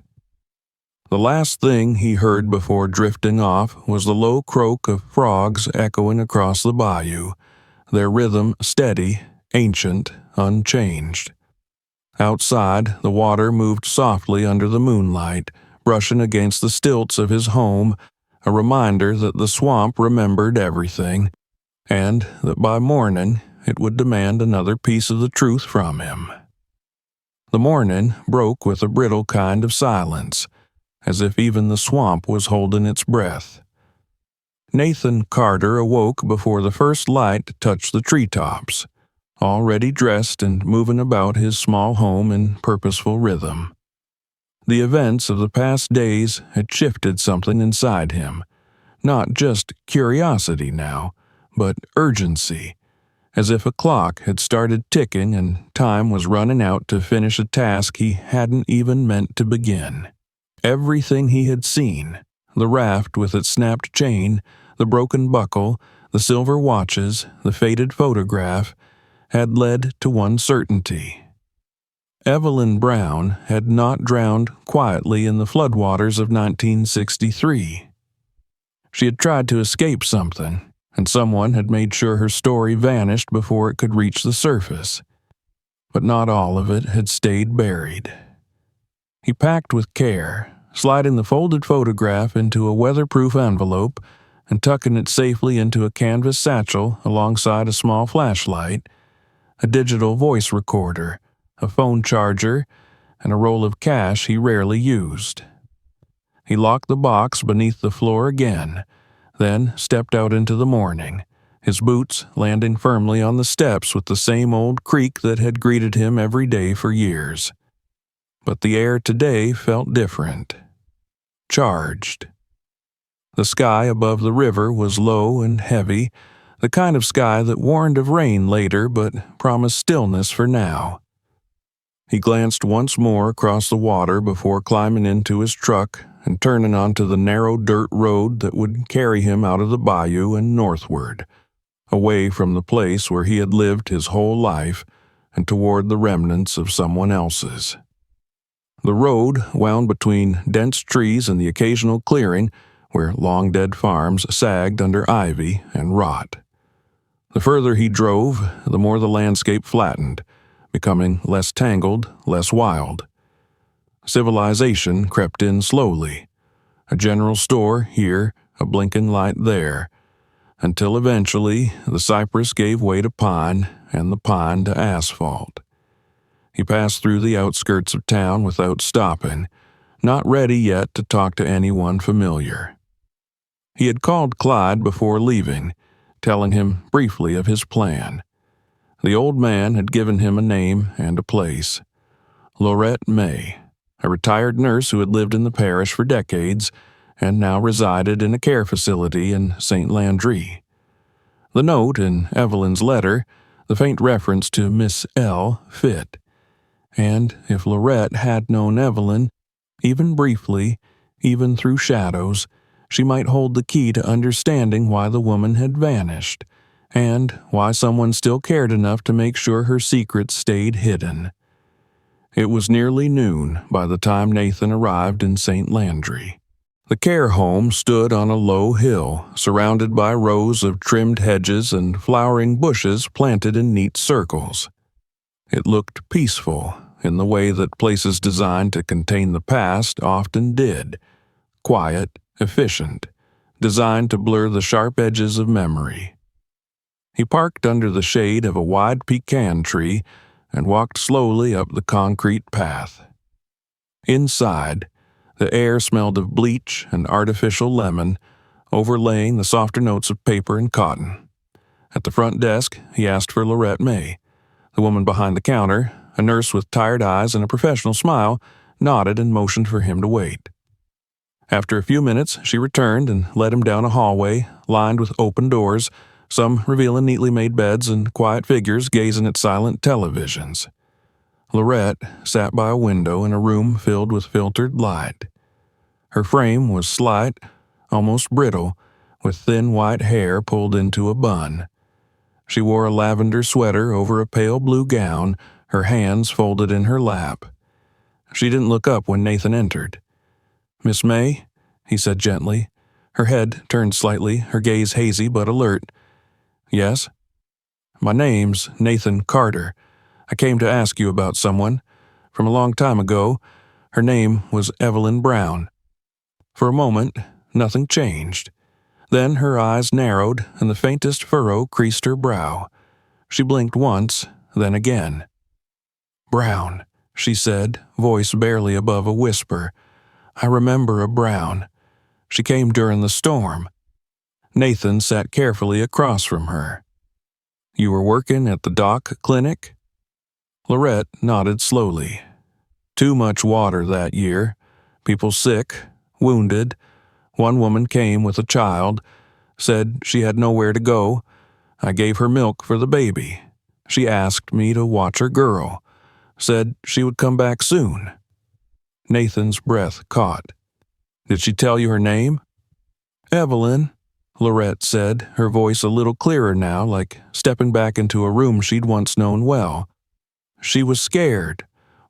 The last thing he heard before drifting off was the low croak of frogs echoing across the bayou, their rhythm steady, ancient, unchanged. Outside, the water moved softly under the moonlight, brushing against the stilts of his home, a reminder that the swamp remembered everything, and that by morning it would demand another piece of the truth from him. The morning broke with a brittle kind of silence, as if even the swamp was holding its breath. Nathan Carter awoke before the first light touched the treetops, already dressed and moving about his small home in purposeful rhythm. The events of the past days had shifted something inside him, not just curiosity now, but urgency, as if a clock had started ticking and time was running out to finish a task he hadn't even meant to begin. Everything he had seen, the raft with its snapped chain, the broken buckle, the silver watches, the faded photograph, had led to one certainty. Evelyn Brown had not drowned quietly in the floodwaters of 1963. She had tried to escape something, and someone had made sure her story vanished before it could reach the surface. But not all of it had stayed buried. He packed with care, sliding the folded photograph into a weatherproof envelope and tucking it safely into a canvas satchel alongside a small flashlight, a digital voice recorder, a phone charger, and a roll of cash he rarely used. He locked the box beneath the floor again, then stepped out into the morning, his boots landing firmly on the steps with the same old creak that had greeted him every day for years. But the air today felt different. Charged. The sky above the river was low and heavy, the kind of sky that warned of rain later but promised stillness for now. He glanced once more across the water before climbing into his truck and turning onto the narrow dirt road that would carry him out of the bayou and northward, away from the place where he had lived his whole life and toward the remnants of someone else's. The road wound between dense trees and the occasional clearing where long-dead farms sagged under ivy and rot. The further he drove, the more the landscape flattened, becoming less tangled, less wild. Civilization crept in slowly, a general store here, a blinking light there, until eventually the cypress gave way to pine and the pine to asphalt. He passed through the outskirts of town without stopping, not ready yet to talk to anyone familiar. He had called Clyde before leaving, telling him briefly of his plan. The old man had given him a name and a place. Lorette May, a retired nurse who had lived in the parish for decades and now resided in a care facility in St. Landry. The note in Evelyn's letter, the faint reference to Miss L, fit. And if Lorette had known Evelyn, even briefly, even through shadows, she might hold the key to understanding why the woman had vanished, and why someone still cared enough to make sure her secret stayed hidden. It was nearly noon by the time Nathan arrived in St. Landry. The care home stood on a low hill, surrounded by rows of trimmed hedges and flowering bushes planted in neat circles. It looked peaceful, in the way that places designed to contain the past often did, quiet, efficient, designed to blur the sharp edges of memory. He parked under the shade of a wide pecan tree and walked slowly up the concrete path. Inside, the air smelled of bleach and artificial lemon, overlaying the softer notes of paper and cotton. At the front desk, he asked for Lorette May. The woman behind the counter, a nurse with tired eyes and a professional smile, nodded and motioned for him to wait. After a few minutes, she returned and led him down a hallway lined with open doors, some revealing neatly made beds and quiet figures gazing at silent televisions. Lorette sat by a window in a room filled with filtered light. Her frame was slight, almost brittle, with thin white hair pulled into a bun. She wore a lavender sweater over a pale blue gown, her hands folded in her lap. She didn't look up when Nathan entered. "Miss May?" he said gently. Her head turned slightly, her gaze hazy but alert. "Yes?" "My name's Nathan Carter. I came to ask you about someone. From a long time ago. Her name was Evelyn Brown." For a moment, nothing changed. Then her eyes narrowed and the faintest furrow creased her brow. She blinked once, then again. "Brown," she said, voice barely above a whisper. "I remember a Brown. She came during the storm." Nathan sat carefully across from her. "You were working at the dock clinic?" Lorette nodded slowly. "Too much water that year. People sick, wounded. One woman came with a child, said she had nowhere to go. I gave her milk for the baby. She asked me to watch her girl. Said she would come back soon." Nathan's breath caught. "Did she tell you her name?" "Evelyn," Lorette said, her voice a little clearer now, like stepping back into a room she'd once known well. "She was scared,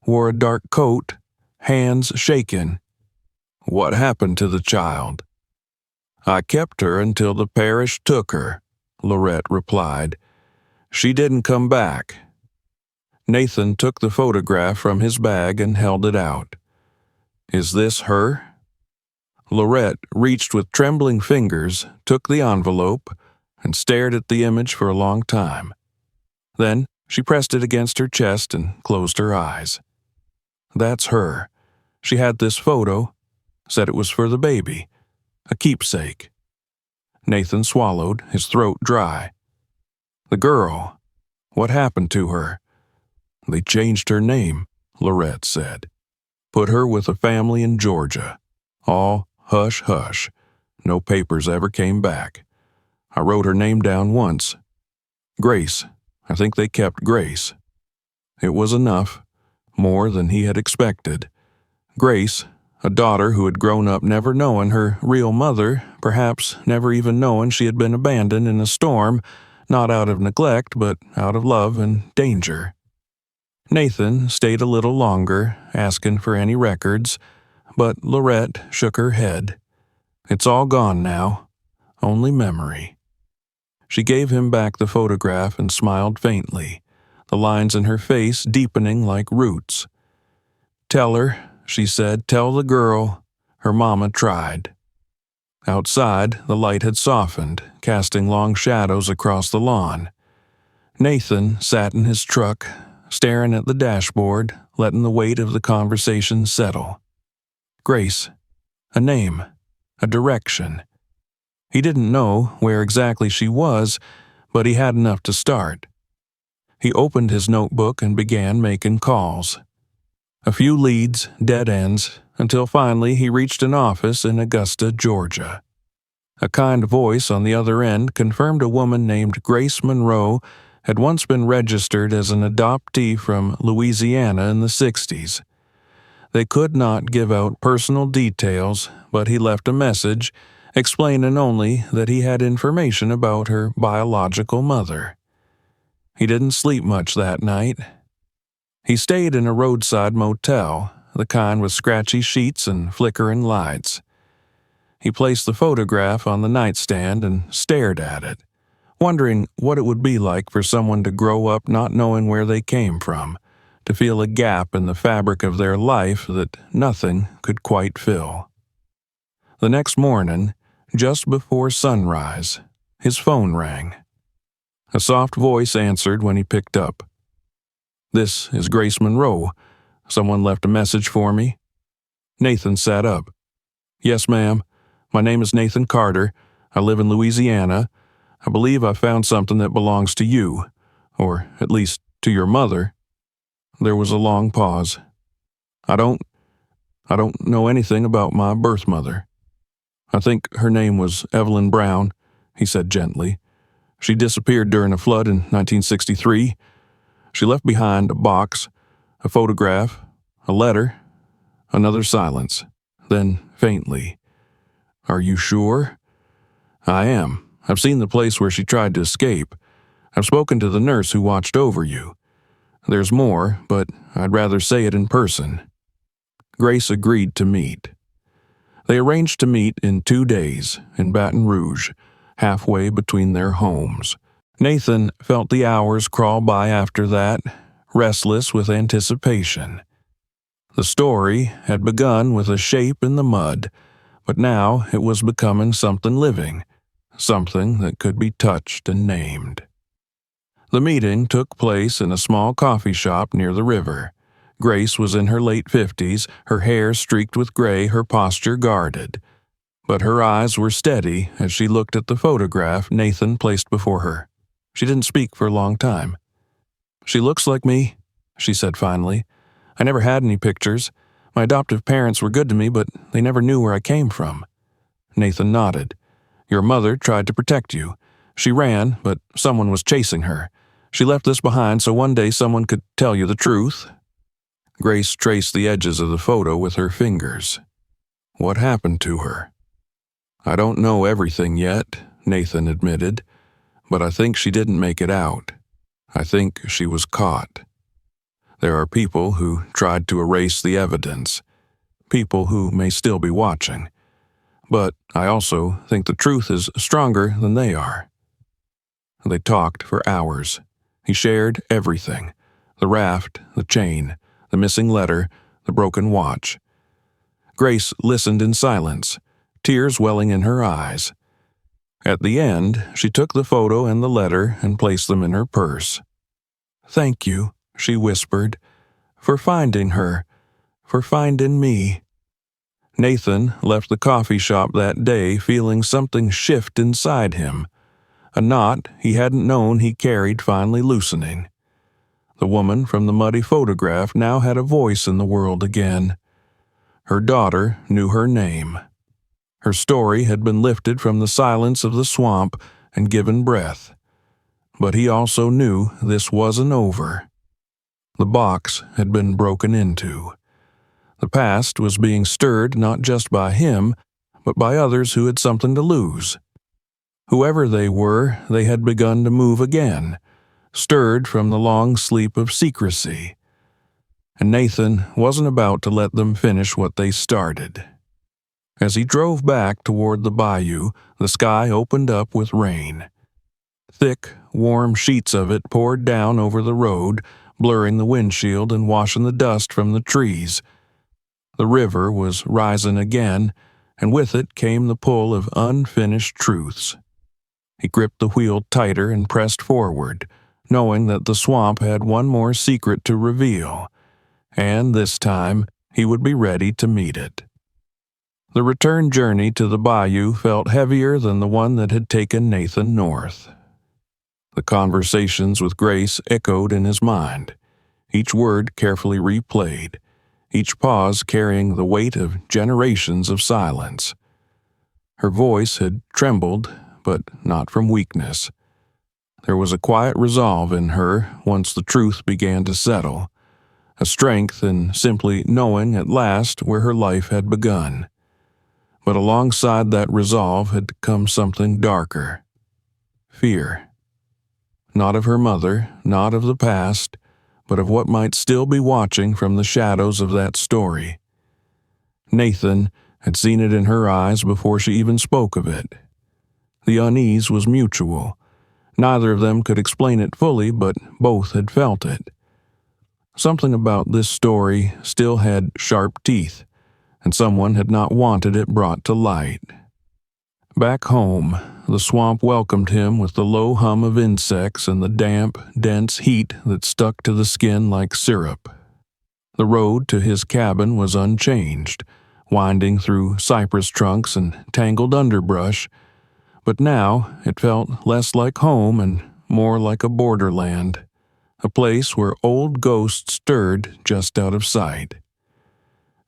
wore a dark coat, hands shaking. "What happened to the child?" "I kept her until the parish took her," Lorette replied. "She didn't come back." Nathan took the photograph from his bag and held it out. "Is this her?" Lorette reached with trembling fingers, took the envelope, and stared at the image for a long time. Then she pressed it against her chest and closed her eyes. "That's her. She had this photo, said it was for the baby, a keepsake." Nathan swallowed, his throat dry. "The girl, what happened to her?" "They changed her name," Lorette said. "Put her with a family in Georgia. All hush-hush. No papers ever came back. I wrote her name down once. Grace. I think they kept Grace." It was enough, more than he had expected. Grace, a daughter who had grown up never knowing her real mother, perhaps never even knowing she had been abandoned in a storm, not out of neglect, but out of love and danger. Nathan stayed a little longer, asking for any records, but Lorette shook her head. "It's all gone now. Only memory." She gave him back the photograph and smiled faintly, the lines in her face deepening like roots. "Tell her," she said, "tell the girl, her mama tried." Outside, the light had softened, casting long shadows across the lawn. Nathan sat in his truck, staring at the dashboard, letting the weight of the conversation settle. Grace. A name. A direction. He didn't know where exactly she was, but he had enough to start. He opened his notebook and began making calls. A few leads, dead ends, until finally he reached an office in Augusta, Georgia. A kind voice on the other end confirmed a woman named Grace Monroe had once been registered as an adoptee from Louisiana in the 60s. They could not give out personal details, but he left a message explaining only that he had information about her biological mother. He didn't sleep much that night. He stayed in a roadside motel, the kind with scratchy sheets and flickering lights. He placed the photograph on the nightstand and stared at it, wondering what it would be like for someone to grow up not knowing where they came from, to feel a gap in the fabric of their life that nothing could quite fill. The next morning, just before sunrise, his phone rang. A soft voice answered when he picked up. "This is Grace Monroe. Someone left a message for me." Nathan sat up. "Yes, ma'am. My name is Nathan Carter. I live in Louisiana. I believe I found something that belongs to you, or at least to your mother." There was a long pause. I don't know anything about my birth mother. I think her name was Evelyn Brown," he said gently. "She disappeared during a flood in 1963. She left behind a box, a photograph, a letter." Another silence. Then, faintly, "Are you sure?" "I am. I've seen the place where she tried to escape. I've spoken to the nurse who watched over you. There's more, but I'd rather say it in person." Grace agreed to meet. They arranged to meet in 2 days in Baton Rouge, halfway between their homes. Nathan felt the hours crawl by after that, restless with anticipation. The story had begun with a shape in the mud, but now it was becoming something living, something that could be touched and named. The meeting took place in a small coffee shop near the river. Grace was in her late 50s, her hair streaked with gray, her posture guarded. But her eyes were steady as she looked at the photograph Nathan placed before her. She didn't speak for a long time. "She looks like me," she said finally. "I never had any pictures. My adoptive parents were good to me, but they never knew where I came from." Nathan nodded. "Your mother tried to protect you. She ran, but someone was chasing her. She left this behind so one day someone could tell you the truth." Grace traced the edges of the photo with her fingers. "What happened to her?" "I don't know everything yet," Nathan admitted, "but I think she didn't make it out. I think she was caught." There are people who tried to erase the evidence, people who may still be watching. But I also think the truth is stronger than they are. They talked for hours. He shared everything: the raft, the chain, the missing letter, the broken watch. Grace listened in silence, tears welling in her eyes. At the end, she took the photo and the letter and placed them in her purse. "Thank you," she whispered, "for finding her, for finding me." Nathan left the coffee shop that day feeling something shift inside him, a knot he hadn't known he carried finally loosening. The woman from the muddy photograph now had a voice in the world again. Her daughter knew her name. Her story had been lifted from the silence of the swamp and given breath. But he also knew this wasn't over. The box had been broken into. The past was being stirred not just by him, but by others who had something to lose. Whoever they were, they had begun to move again, stirred from the long sleep of secrecy. And Nathan wasn't about to let them finish what they started. As he drove back toward the bayou, the sky opened up with rain. Thick, warm sheets of it poured down over the road, blurring the windshield and washing the dust from the trees. The river was rising again, and with it came the pull of unfinished truths. He gripped the wheel tighter and pressed forward, knowing that the swamp had one more secret to reveal, and this time he would be ready to meet it. The return journey to the bayou felt heavier than the one that had taken Nathan north. The conversations with Grace echoed in his mind, each word carefully replayed, each pause carrying the weight of generations of silence. Her voice had trembled, but not from weakness. There was a quiet resolve in her once the truth began to settle, a strength in simply knowing at last where her life had begun. But alongside that resolve had come something darker. Fear. Not of her mother, not of the past, but of what might still be watching from the shadows of that story. Nathan had seen it in her eyes before she even spoke of it. The unease was mutual. Neither of them could explain it fully, but both had felt it. Something about this story still had sharp teeth, and someone had not wanted it brought to light. Back home, the swamp welcomed him with the low hum of insects and the damp, dense heat that stuck to the skin like syrup. The road to his cabin was unchanged, winding through cypress trunks and tangled underbrush, but now it felt less like home and more like a borderland, a place where old ghosts stirred just out of sight.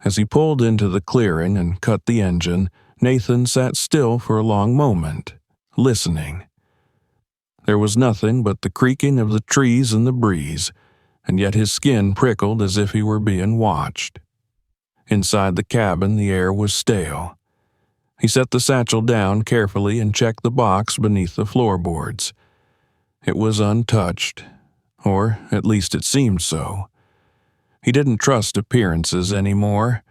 As he pulled into the clearing and cut the engine, Nathan sat still for a long moment, listening. There was nothing but the creaking of the trees and the breeze, and yet his skin prickled as if he were being watched. Inside the cabin, the air was stale. He set the satchel down carefully and checked the box beneath the floorboards. It was untouched, or at least it seemed so. He didn't trust appearances anymore.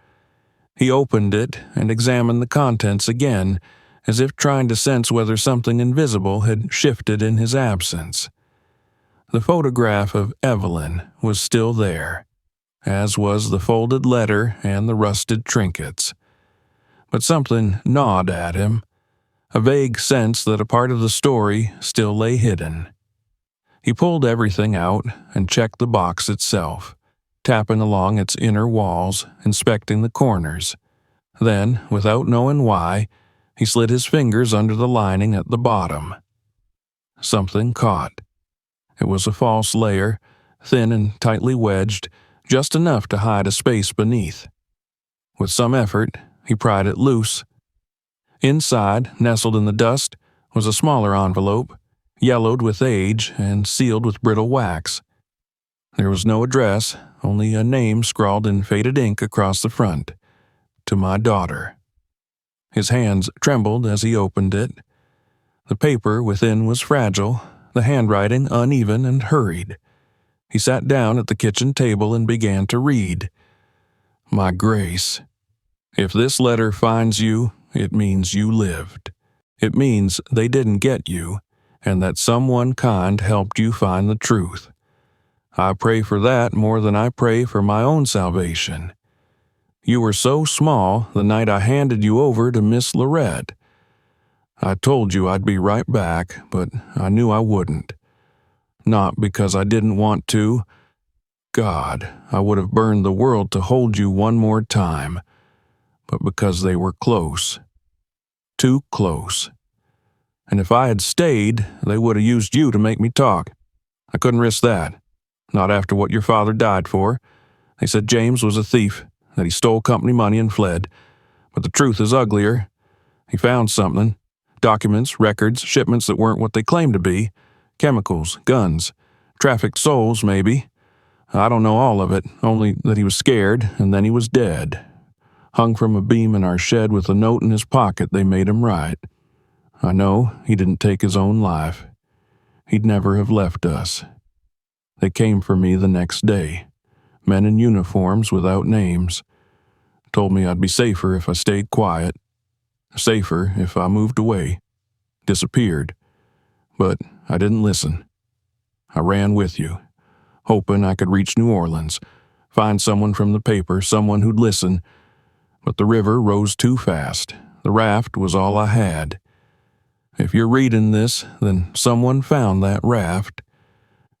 He opened it and examined the contents again, as if trying to sense whether something invisible had shifted in his absence. The photograph of Evelyn was still there, as was the folded letter and the rusted trinkets. But something gnawed at him, a vague sense that a part of the story still lay hidden. He pulled everything out and checked the box itself, tapping along its inner walls, inspecting the corners. Then, without knowing why, he slid his fingers under the lining at the bottom. Something caught. It was a false layer, thin and tightly wedged, just enough to hide a space beneath. With some effort, he pried it loose. Inside, nestled in the dust, was a smaller envelope, yellowed with age and sealed with brittle wax. There was no address, only a name scrawled in faded ink across the front. To my daughter. His hands trembled as he opened it. The paper within was fragile, the handwriting uneven and hurried. He sat down at the kitchen table and began to read. My Grace, if this letter finds you, it means you lived. It means they didn't get you, and that someone kind helped you find the truth. I pray for that more than I pray for my own salvation. You were so small the night I handed you over to Miss Lorette. I told you I'd be right back, but I knew I wouldn't. Not because I didn't want to. God, I would have burned the world to hold you one more time, but because they were close. Too close. And if I had stayed, they would have used you to make me talk. I couldn't risk that. Not after what your father died for. They said James was a thief, that he stole company money and fled. But the truth is uglier. He found something. Documents, records, shipments that weren't what they claimed to be. Chemicals, guns, trafficked souls, maybe. I don't know all of it, only that he was scared, and then he was dead. Hung from a beam in our shed with a note in his pocket they made him write. I know he didn't take his own life. He'd never have left us. They came for me the next day. Men in uniforms without names. Told me I'd be safer if I stayed quiet. Safer if I moved away. Disappeared. But I didn't listen. I ran with you, hoping I could reach New Orleans, find someone from the paper, someone who'd listen. But the river rose too fast. The raft was all I had. If you're reading this, then someone found that raft.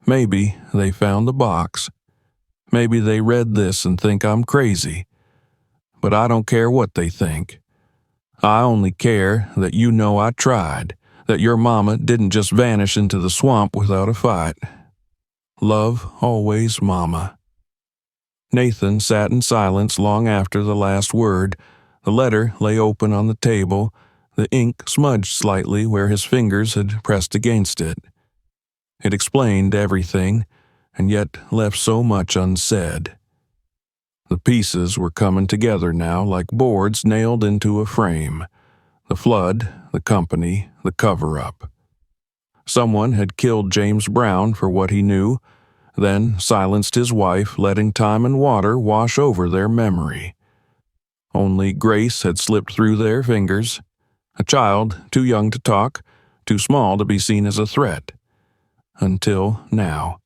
Maybe they found the box. Maybe they read this and think I'm crazy. But I don't care what they think. I only care that you know I tried, that your mama didn't just vanish into the swamp without a fight. Love always, Mama. Nathan sat in silence long after the last word. The letter lay open on the table, the ink smudged slightly where his fingers had pressed against it. It explained everything, and yet left so much unsaid. The pieces were coming together now like boards nailed into a frame. The flood, the company, the cover-up. Someone had killed James Brown for what he knew, then silenced his wife, letting time and water wash over their memory. Only Grace had slipped through their fingers. A child, too young to talk, too small to be seen as a threat. Until now.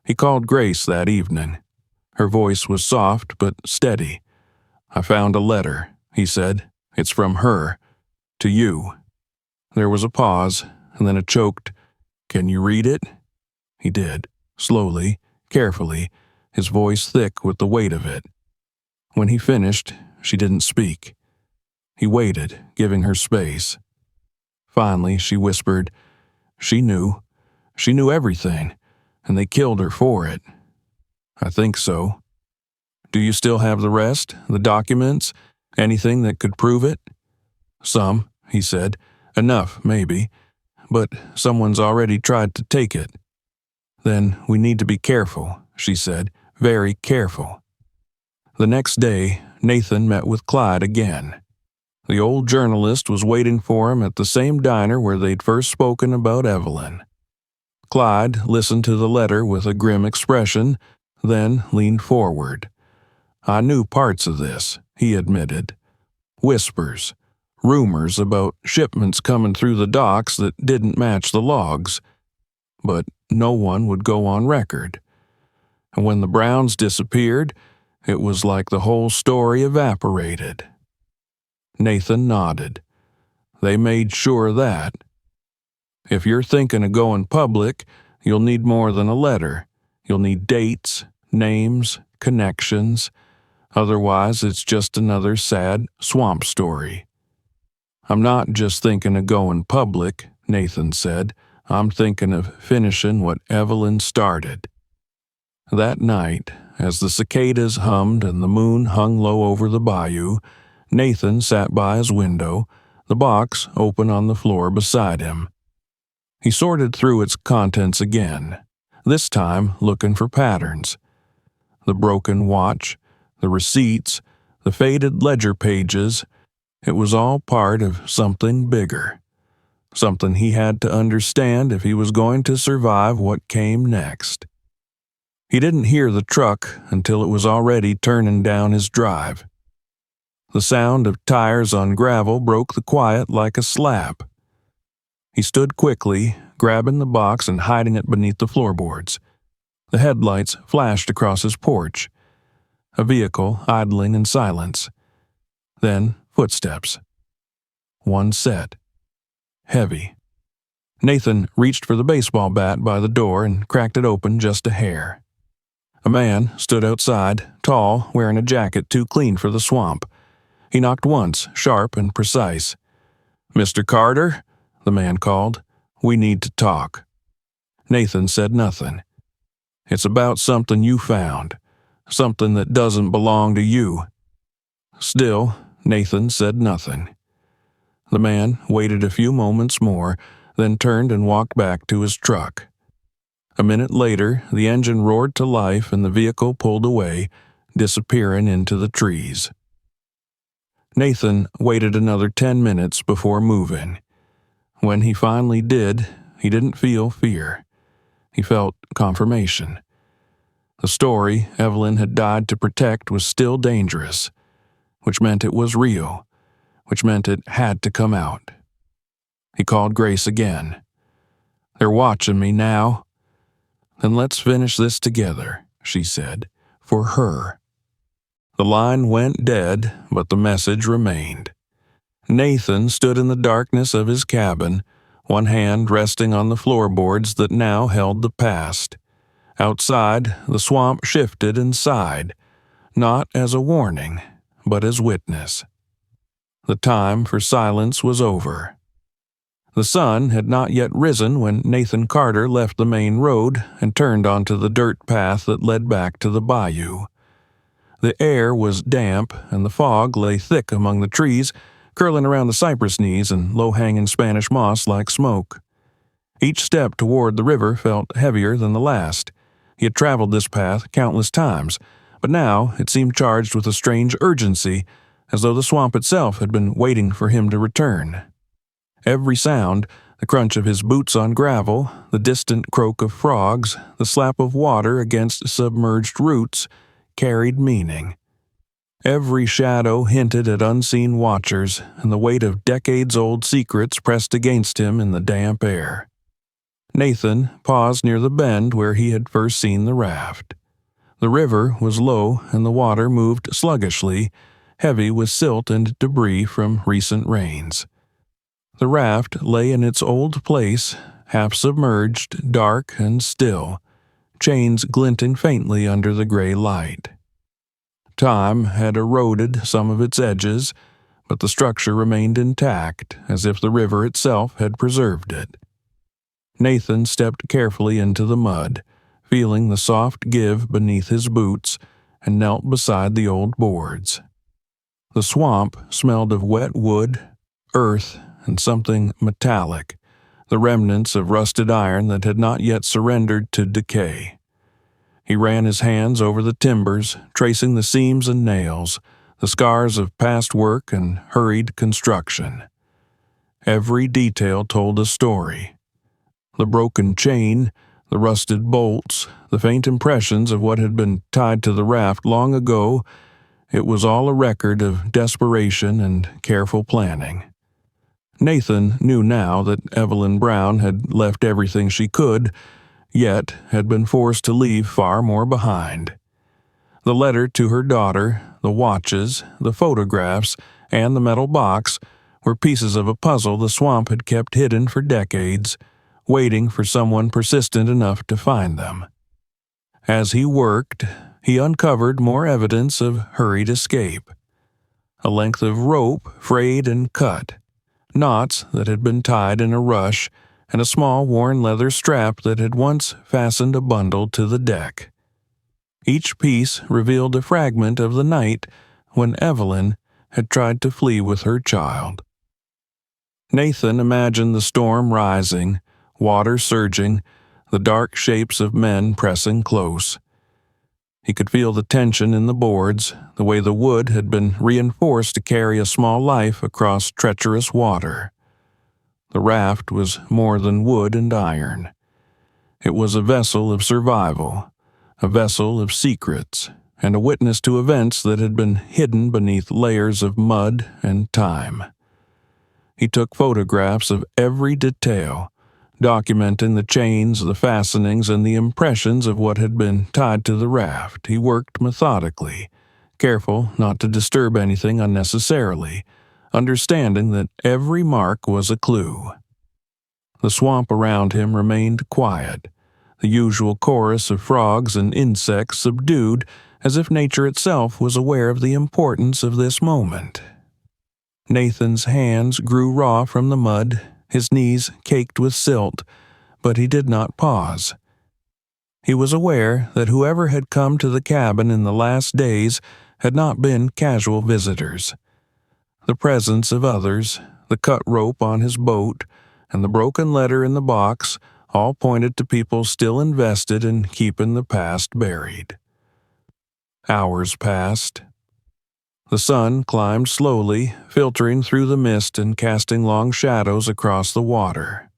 He called Grace that evening. Her voice was soft but steady. I found a letter, he said. It's from her. To you. There was a pause, and then a choked, "Can you read it?" He did, slowly, carefully, his voice thick with the weight of it. When he finished, she didn't speak. He waited, giving her space. Finally, she whispered, "She knew. She knew everything, and they killed her for it." "I think so." "Do you still have the rest, the documents, anything that could prove it?" "Some," he said. "Enough, maybe. But someone's already tried to take it." "Then we need to be careful," she said. "Very careful." The next day, Nathan met with Clyde again. The old journalist was waiting for him at the same diner where they'd first spoken about Evelyn. Clyde listened to the letter with a grim expression, then leaned forward. "I knew parts of this," he admitted. Whispers, rumors about shipments coming through the docks that didn't match the logs. But no one would go on record. And when the Browns disappeared, it was like the whole story evaporated. Nathan nodded. "They made sure of that. If you're thinking of going public, you'll need more than a letter. You'll need dates, names, connections. Otherwise, it's just another sad swamp story." "I'm not just thinking of going public," Nathan said. "I'm thinking of finishing what Evelyn started." That night, as the cicadas hummed and the moon hung low over the bayou, Nathan sat by his window, the box open on the floor beside him. He sorted through its contents again, this time looking for patterns. The broken watch, the receipts, the faded ledger pages, it was all part of something bigger. Something he had to understand if he was going to survive what came next. He didn't hear the truck until it was already turning down his drive. The sound of tires on gravel broke the quiet like a slap. He stood quickly, grabbing the box and hiding it beneath the floorboards. The headlights flashed across his porch. A vehicle idling in silence. Then footsteps. One set. Heavy. Nathan reached for the baseball bat by the door and cracked it open just a hair. A man stood outside, tall, wearing a jacket too clean for the swamp. He knocked once, sharp and precise. "Mr. Carter," the man called, "we need to talk." Nathan said nothing. "It's about something you found. Something that doesn't belong to you." Still, Nathan said nothing. The man waited a few moments more, then turned and walked back to his truck. A minute later, the engine roared to life and the vehicle pulled away, disappearing into the trees. Nathan waited another 10 minutes before moving. When he finally did, he didn't feel fear. He felt confirmation. The story Evelyn had died to protect was still dangerous, which meant it was real, which meant it had to come out. He called Grace again. "They're watching me now." "Then let's finish this together," she said, "for her." The line went dead, but the message remained. Nathan stood in the darkness of his cabin, one hand resting on the floorboards that now held the past. Outside, the swamp shifted and sighed, not as a warning, but as witness. The time for silence was over. The sun had not yet risen when Nathan Carter left the main road and turned onto the dirt path that led back to the bayou. The air was damp, and the fog lay thick among the trees, curling around the cypress knees and low-hanging Spanish moss like smoke. Each step toward the river felt heavier than the last. He had traveled this path countless times, but now it seemed charged with a strange urgency, as though the swamp itself had been waiting for him to return. Every sound, the crunch of his boots on gravel, the distant croak of frogs, the slap of water against submerged roots, carried meaning. Every shadow hinted at unseen watchers, and the weight of decades-old secrets pressed against him in the damp air. Nathan paused near the bend where he had first seen the raft. The river was low, and the water moved sluggishly, heavy with silt and debris from recent rains. The raft lay in its old place, half submerged, dark and still, chains glinting faintly under the gray light. Time had eroded some of its edges, but the structure remained intact, as if the river itself had preserved it. Nathan stepped carefully into the mud, feeling the soft give beneath his boots, and knelt beside the old boards. The swamp smelled of wet wood, earth, and something metallic, the remnants of rusted iron that had not yet surrendered to decay. He ran his hands over the timbers, tracing the seams and nails, the scars of past work and hurried construction. Every detail told a story. The broken chain, the rusted bolts, the faint impressions of what had been tied to the raft long ago, it was all a record of desperation and careful planning. Nathan knew now that Evelyn Brown had left everything she could, yet had been forced to leave far more behind. The letter to her daughter, the watches, the photographs, and the metal box were pieces of a puzzle the swamp had kept hidden for decades, waiting for someone persistent enough to find them. As he worked, he uncovered more evidence of hurried escape. A length of rope frayed and cut, knots that had been tied in a rush, and a small worn leather strap that had once fastened a bundle to the deck. Each piece revealed a fragment of the night when Evelyn had tried to flee with her child. Nathan imagined the storm rising, water surging, the dark shapes of men pressing close. He could feel the tension in the boards, the way the wood had been reinforced to carry a small life across treacherous water. The raft was more than wood and iron. It was a vessel of survival, a vessel of secrets, and a witness to events that had been hidden beneath layers of mud and time. He took photographs of every detail, documenting the chains, the fastenings, and the impressions of what had been tied to the raft. He worked methodically, careful not to disturb anything unnecessarily, understanding that every mark was a clue. The swamp around him remained quiet, the usual chorus of frogs and insects subdued, as if nature itself was aware of the importance of this moment. Nathan's hands grew raw from the mud, his knees caked with silt, but he did not pause. He was aware that whoever had come to the cabin in the last days had not been casual visitors. The presence of others, the cut rope on his boat, and the broken letter in the box all pointed to people still invested in keeping the past buried. Hours passed. The sun climbed slowly, filtering through the mist and casting long shadows across the water.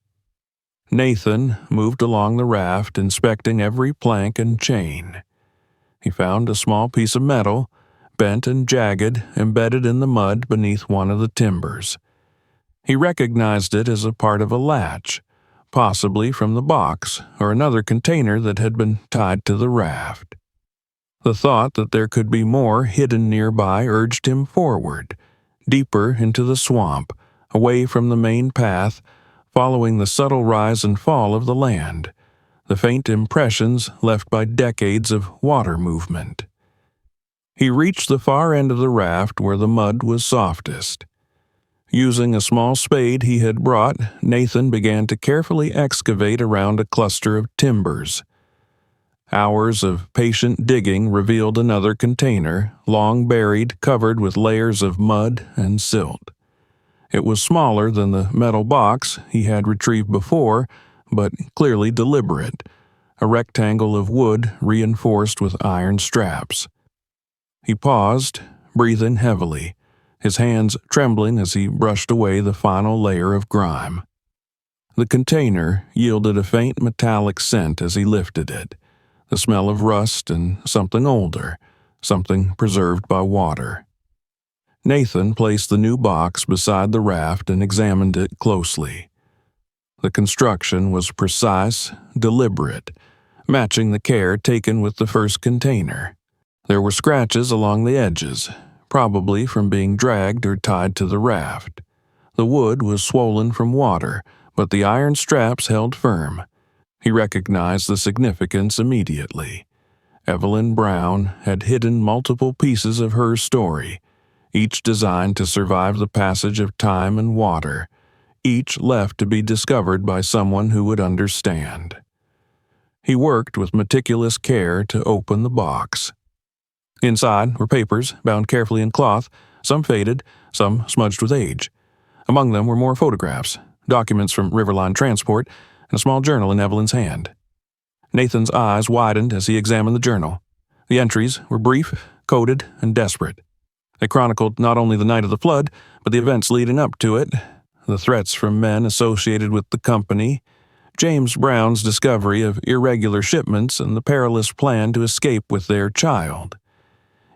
Nathan moved along the raft, inspecting every plank and chain. He found a small piece of metal, bent and jagged, embedded in the mud beneath one of the timbers. He recognized it as a part of a latch, possibly from the box or another container that had been tied to the raft. The thought that there could be more hidden nearby urged him forward, deeper into the swamp, away from the main path, following the subtle rise and fall of the land, the faint impressions left by decades of water movement. He reached the far end of the raft where the mud was softest. Using a small spade he had brought, Nathan began to carefully excavate around a cluster of timbers. Hours of patient digging revealed another container, long buried, covered with layers of mud and silt. It was smaller than the metal box he had retrieved before, but clearly deliberate, a rectangle of wood reinforced with iron straps. He paused, breathing heavily, his hands trembling as he brushed away the final layer of grime. The container yielded a faint metallic scent as he lifted it, the smell of rust and something older, something preserved by water. Nathan placed the new box beside the raft and examined it closely. The construction was precise, deliberate, matching the care taken with the first container. There were scratches along the edges, probably from being dragged or tied to the raft. The wood was swollen from water, but the iron straps held firm. He recognized the significance immediately. Evelyn Brown had hidden multiple pieces of her story, each designed to survive the passage of time and water, each left to be discovered by someone who would understand. He worked with meticulous care to open the box. Inside were papers bound carefully in cloth, some faded, some smudged with age. Among them were more photographs, documents from Riverline Transport, and a small journal in Evelyn's hand. Nathan's eyes widened as he examined the journal. The entries were brief, coded, and desperate. They chronicled not only the night of the flood, but the events leading up to it, the threats from men associated with the company, James Brown's discovery of irregular shipments, and the perilous plan to escape with their child.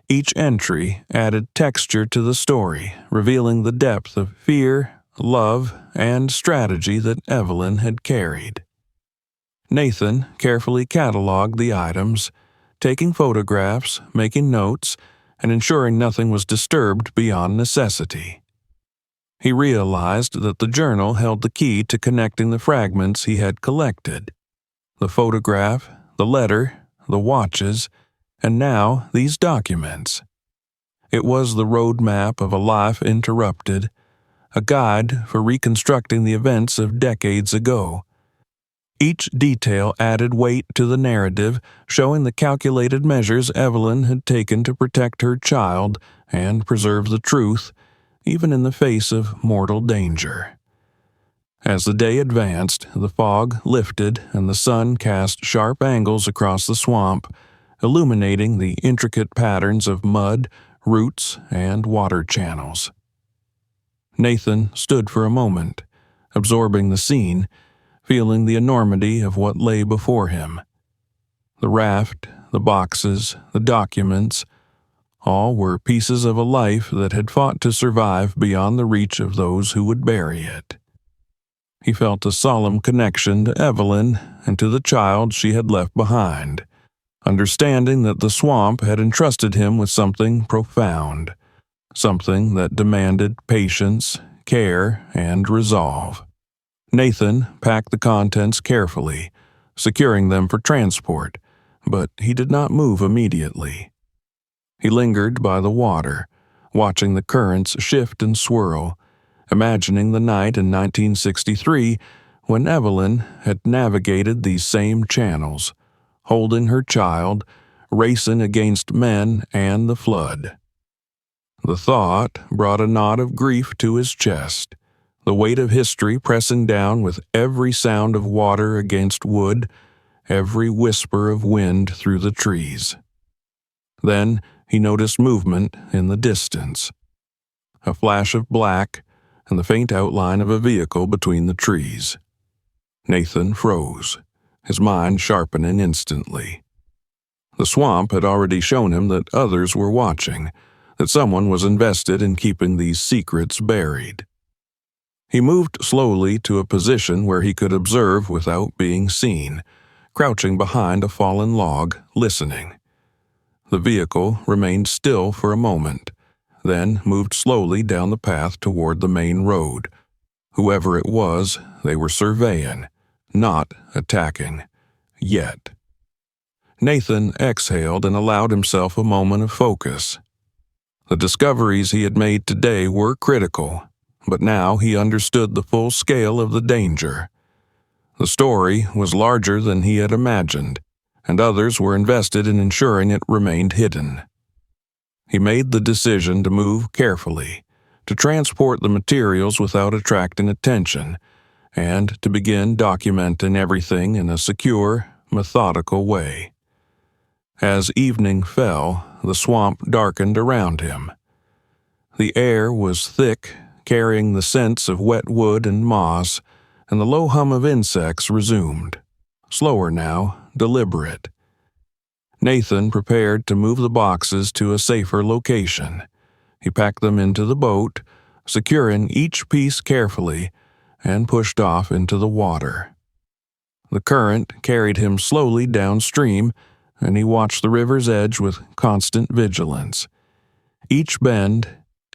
Each entry added texture to the story, revealing the depth of fear, love, and strategy that Evelyn had carried. Nathan carefully cataloged the items, taking photographs, making notes, and ensuring nothing was disturbed beyond necessity. He realized that the journal held the key to connecting the fragments he had collected. The photograph, the letter, the watches, and now these documents. It was the roadmap of a life interrupted, a guide for reconstructing the events of decades ago. Each detail added weight to the narrative, showing the calculated measures Evelyn had taken to protect her child and preserve the truth, even in the face of mortal danger. As the day advanced, the fog lifted and the sun cast sharp angles across the swamp, illuminating the intricate patterns of mud, roots, and water channels. Nathan stood for a moment, absorbing the scene, feeling the enormity of what lay before him. The raft, the boxes, the documents, all were pieces of a life that had fought to survive beyond the reach of those who would bury it. He felt a solemn connection to Evelyn and to the child she had left behind, understanding that the swamp had entrusted him with something profound, something that demanded patience, care, and resolve. Nathan packed the contents carefully, securing them for transport, but he did not move immediately. He lingered by the water, watching the currents shift and swirl, imagining the night in 1963 when Evelyn had navigated these same channels, holding her child, racing against men and the flood. The thought brought a knot of grief to his chest, the weight of history pressing down with every sound of water against wood, every whisper of wind through the trees. Then he noticed movement in the distance, a flash of black and the faint outline of a vehicle between the trees. Nathan froze, his mind sharpening instantly. The swamp had already shown him that others were watching, that someone was invested in keeping these secrets buried. He moved slowly to a position where he could observe without being seen, crouching behind a fallen log, listening. The vehicle remained still for a moment, then moved slowly down the path toward the main road. Whoever it was, they were surveying, not attacking, yet. Nathan exhaled and allowed himself a moment of focus. The discoveries he had made today were critical, but now he understood the full scale of the danger. The story was larger than he had imagined, and others were invested in ensuring it remained hidden. He made the decision to move carefully, to transport the materials without attracting attention, and to begin documenting everything in a secure, methodical way. As evening fell, the swamp darkened around him. The air was thick, carrying the scents of wet wood and moss, and the low hum of insects resumed, slower now, deliberate. Nathan prepared to move the boxes to a safer location. He packed them into the boat, securing each piece carefully, and pushed off into the water. The current carried him slowly downstream, and he watched the river's edge with constant vigilance. Each bend,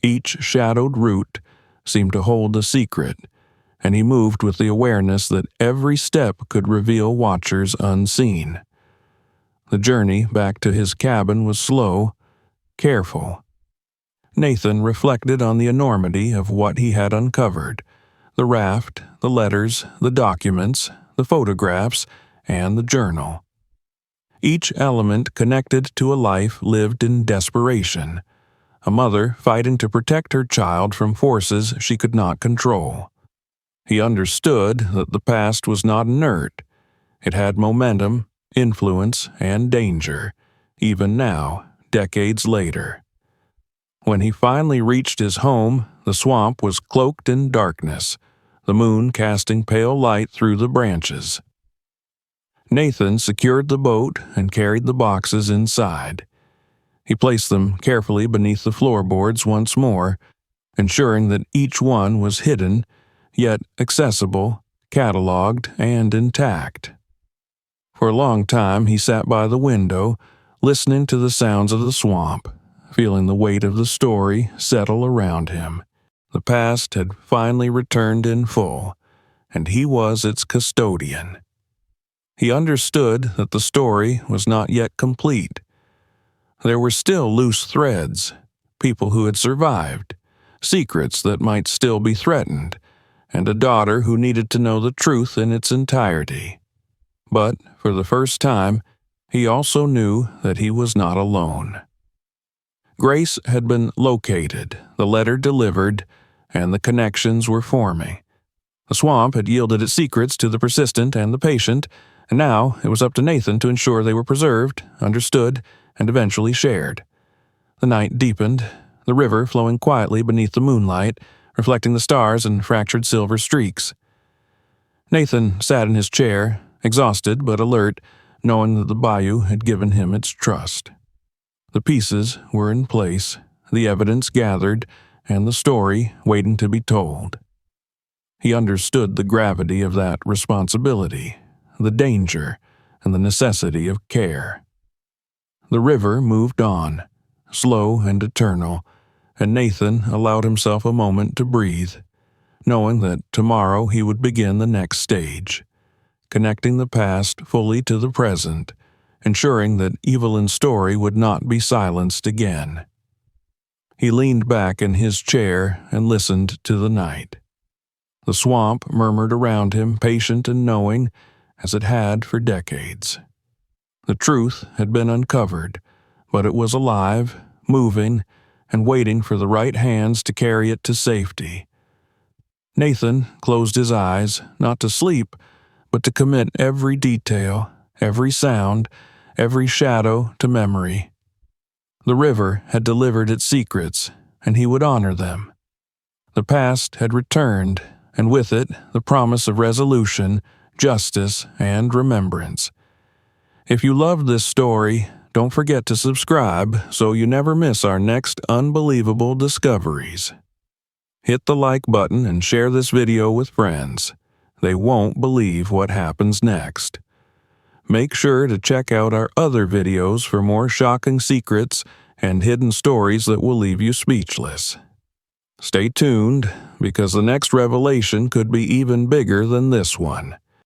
each shadowed root, seemed to hold a secret, and he moved with the awareness that every step could reveal watchers unseen. The journey back to his cabin was slow, careful. Nathan reflected on the enormity of what he had uncovered: the raft, the letters, the documents, the photographs, and the journal. Each element connected to a life lived in desperation, a mother fighting to protect her child from forces she could not control. He understood that the past was not inert. It had momentum, influence, and danger, even now, decades later. When he finally reached his home, the swamp was cloaked in darkness, the moon casting pale light through the branches. Nathan secured the boat and carried the boxes inside. He placed them carefully beneath the floorboards once more, ensuring that each one was hidden, yet accessible, cataloged, and intact. For a long time he sat by the window, listening to the sounds of the swamp, feeling the weight of the story settle around him. The past had finally returned in full, and he was its custodian. He understood that the story was not yet complete. There were still loose threads, people who had survived, secrets that might still be threatened, and a daughter who needed to know the truth in its entirety. But, for the first time, he also knew that he was not alone. Grace had been located, the letter delivered, and the connections were forming. The swamp had yielded its secrets to the persistent and the patient, and now it was up to Nathan to ensure they were preserved, understood, and eventually shared. The night deepened, the river flowing quietly beneath the moonlight, reflecting the stars in fractured silver streaks. Nathan sat in his chair, exhausted but alert, knowing that the bayou had given him its trust. The pieces were in place, the evidence gathered, and the story waiting to be told. He understood the gravity of that responsibility, the danger, and the necessity of care. The river moved on, slow and eternal, and Nathan allowed himself a moment to breathe, knowing that tomorrow he would begin the next stage, connecting the past fully to the present, ensuring that Evelyn's story would not be silenced again. He leaned back in his chair and listened to the night. The swamp murmured around him, patient and knowing, as it had for decades. The truth had been uncovered, but it was alive, moving, and waiting for the right hands to carry it to safety. Nathan closed his eyes, not to sleep, but to commit every detail, every sound, every shadow to memory. The river had delivered its secrets, and he would honor them. The past had returned, and with it the promise of resolution, justice, and remembrance. If you loved this story, don't forget to subscribe so you never miss our next unbelievable discoveries. Hit the like button and share this video with friends. They won't believe what happens next. Make sure to check out our other videos for more shocking secrets and hidden stories that will leave you speechless. Stay tuned, because the next revelation could be even bigger than this one.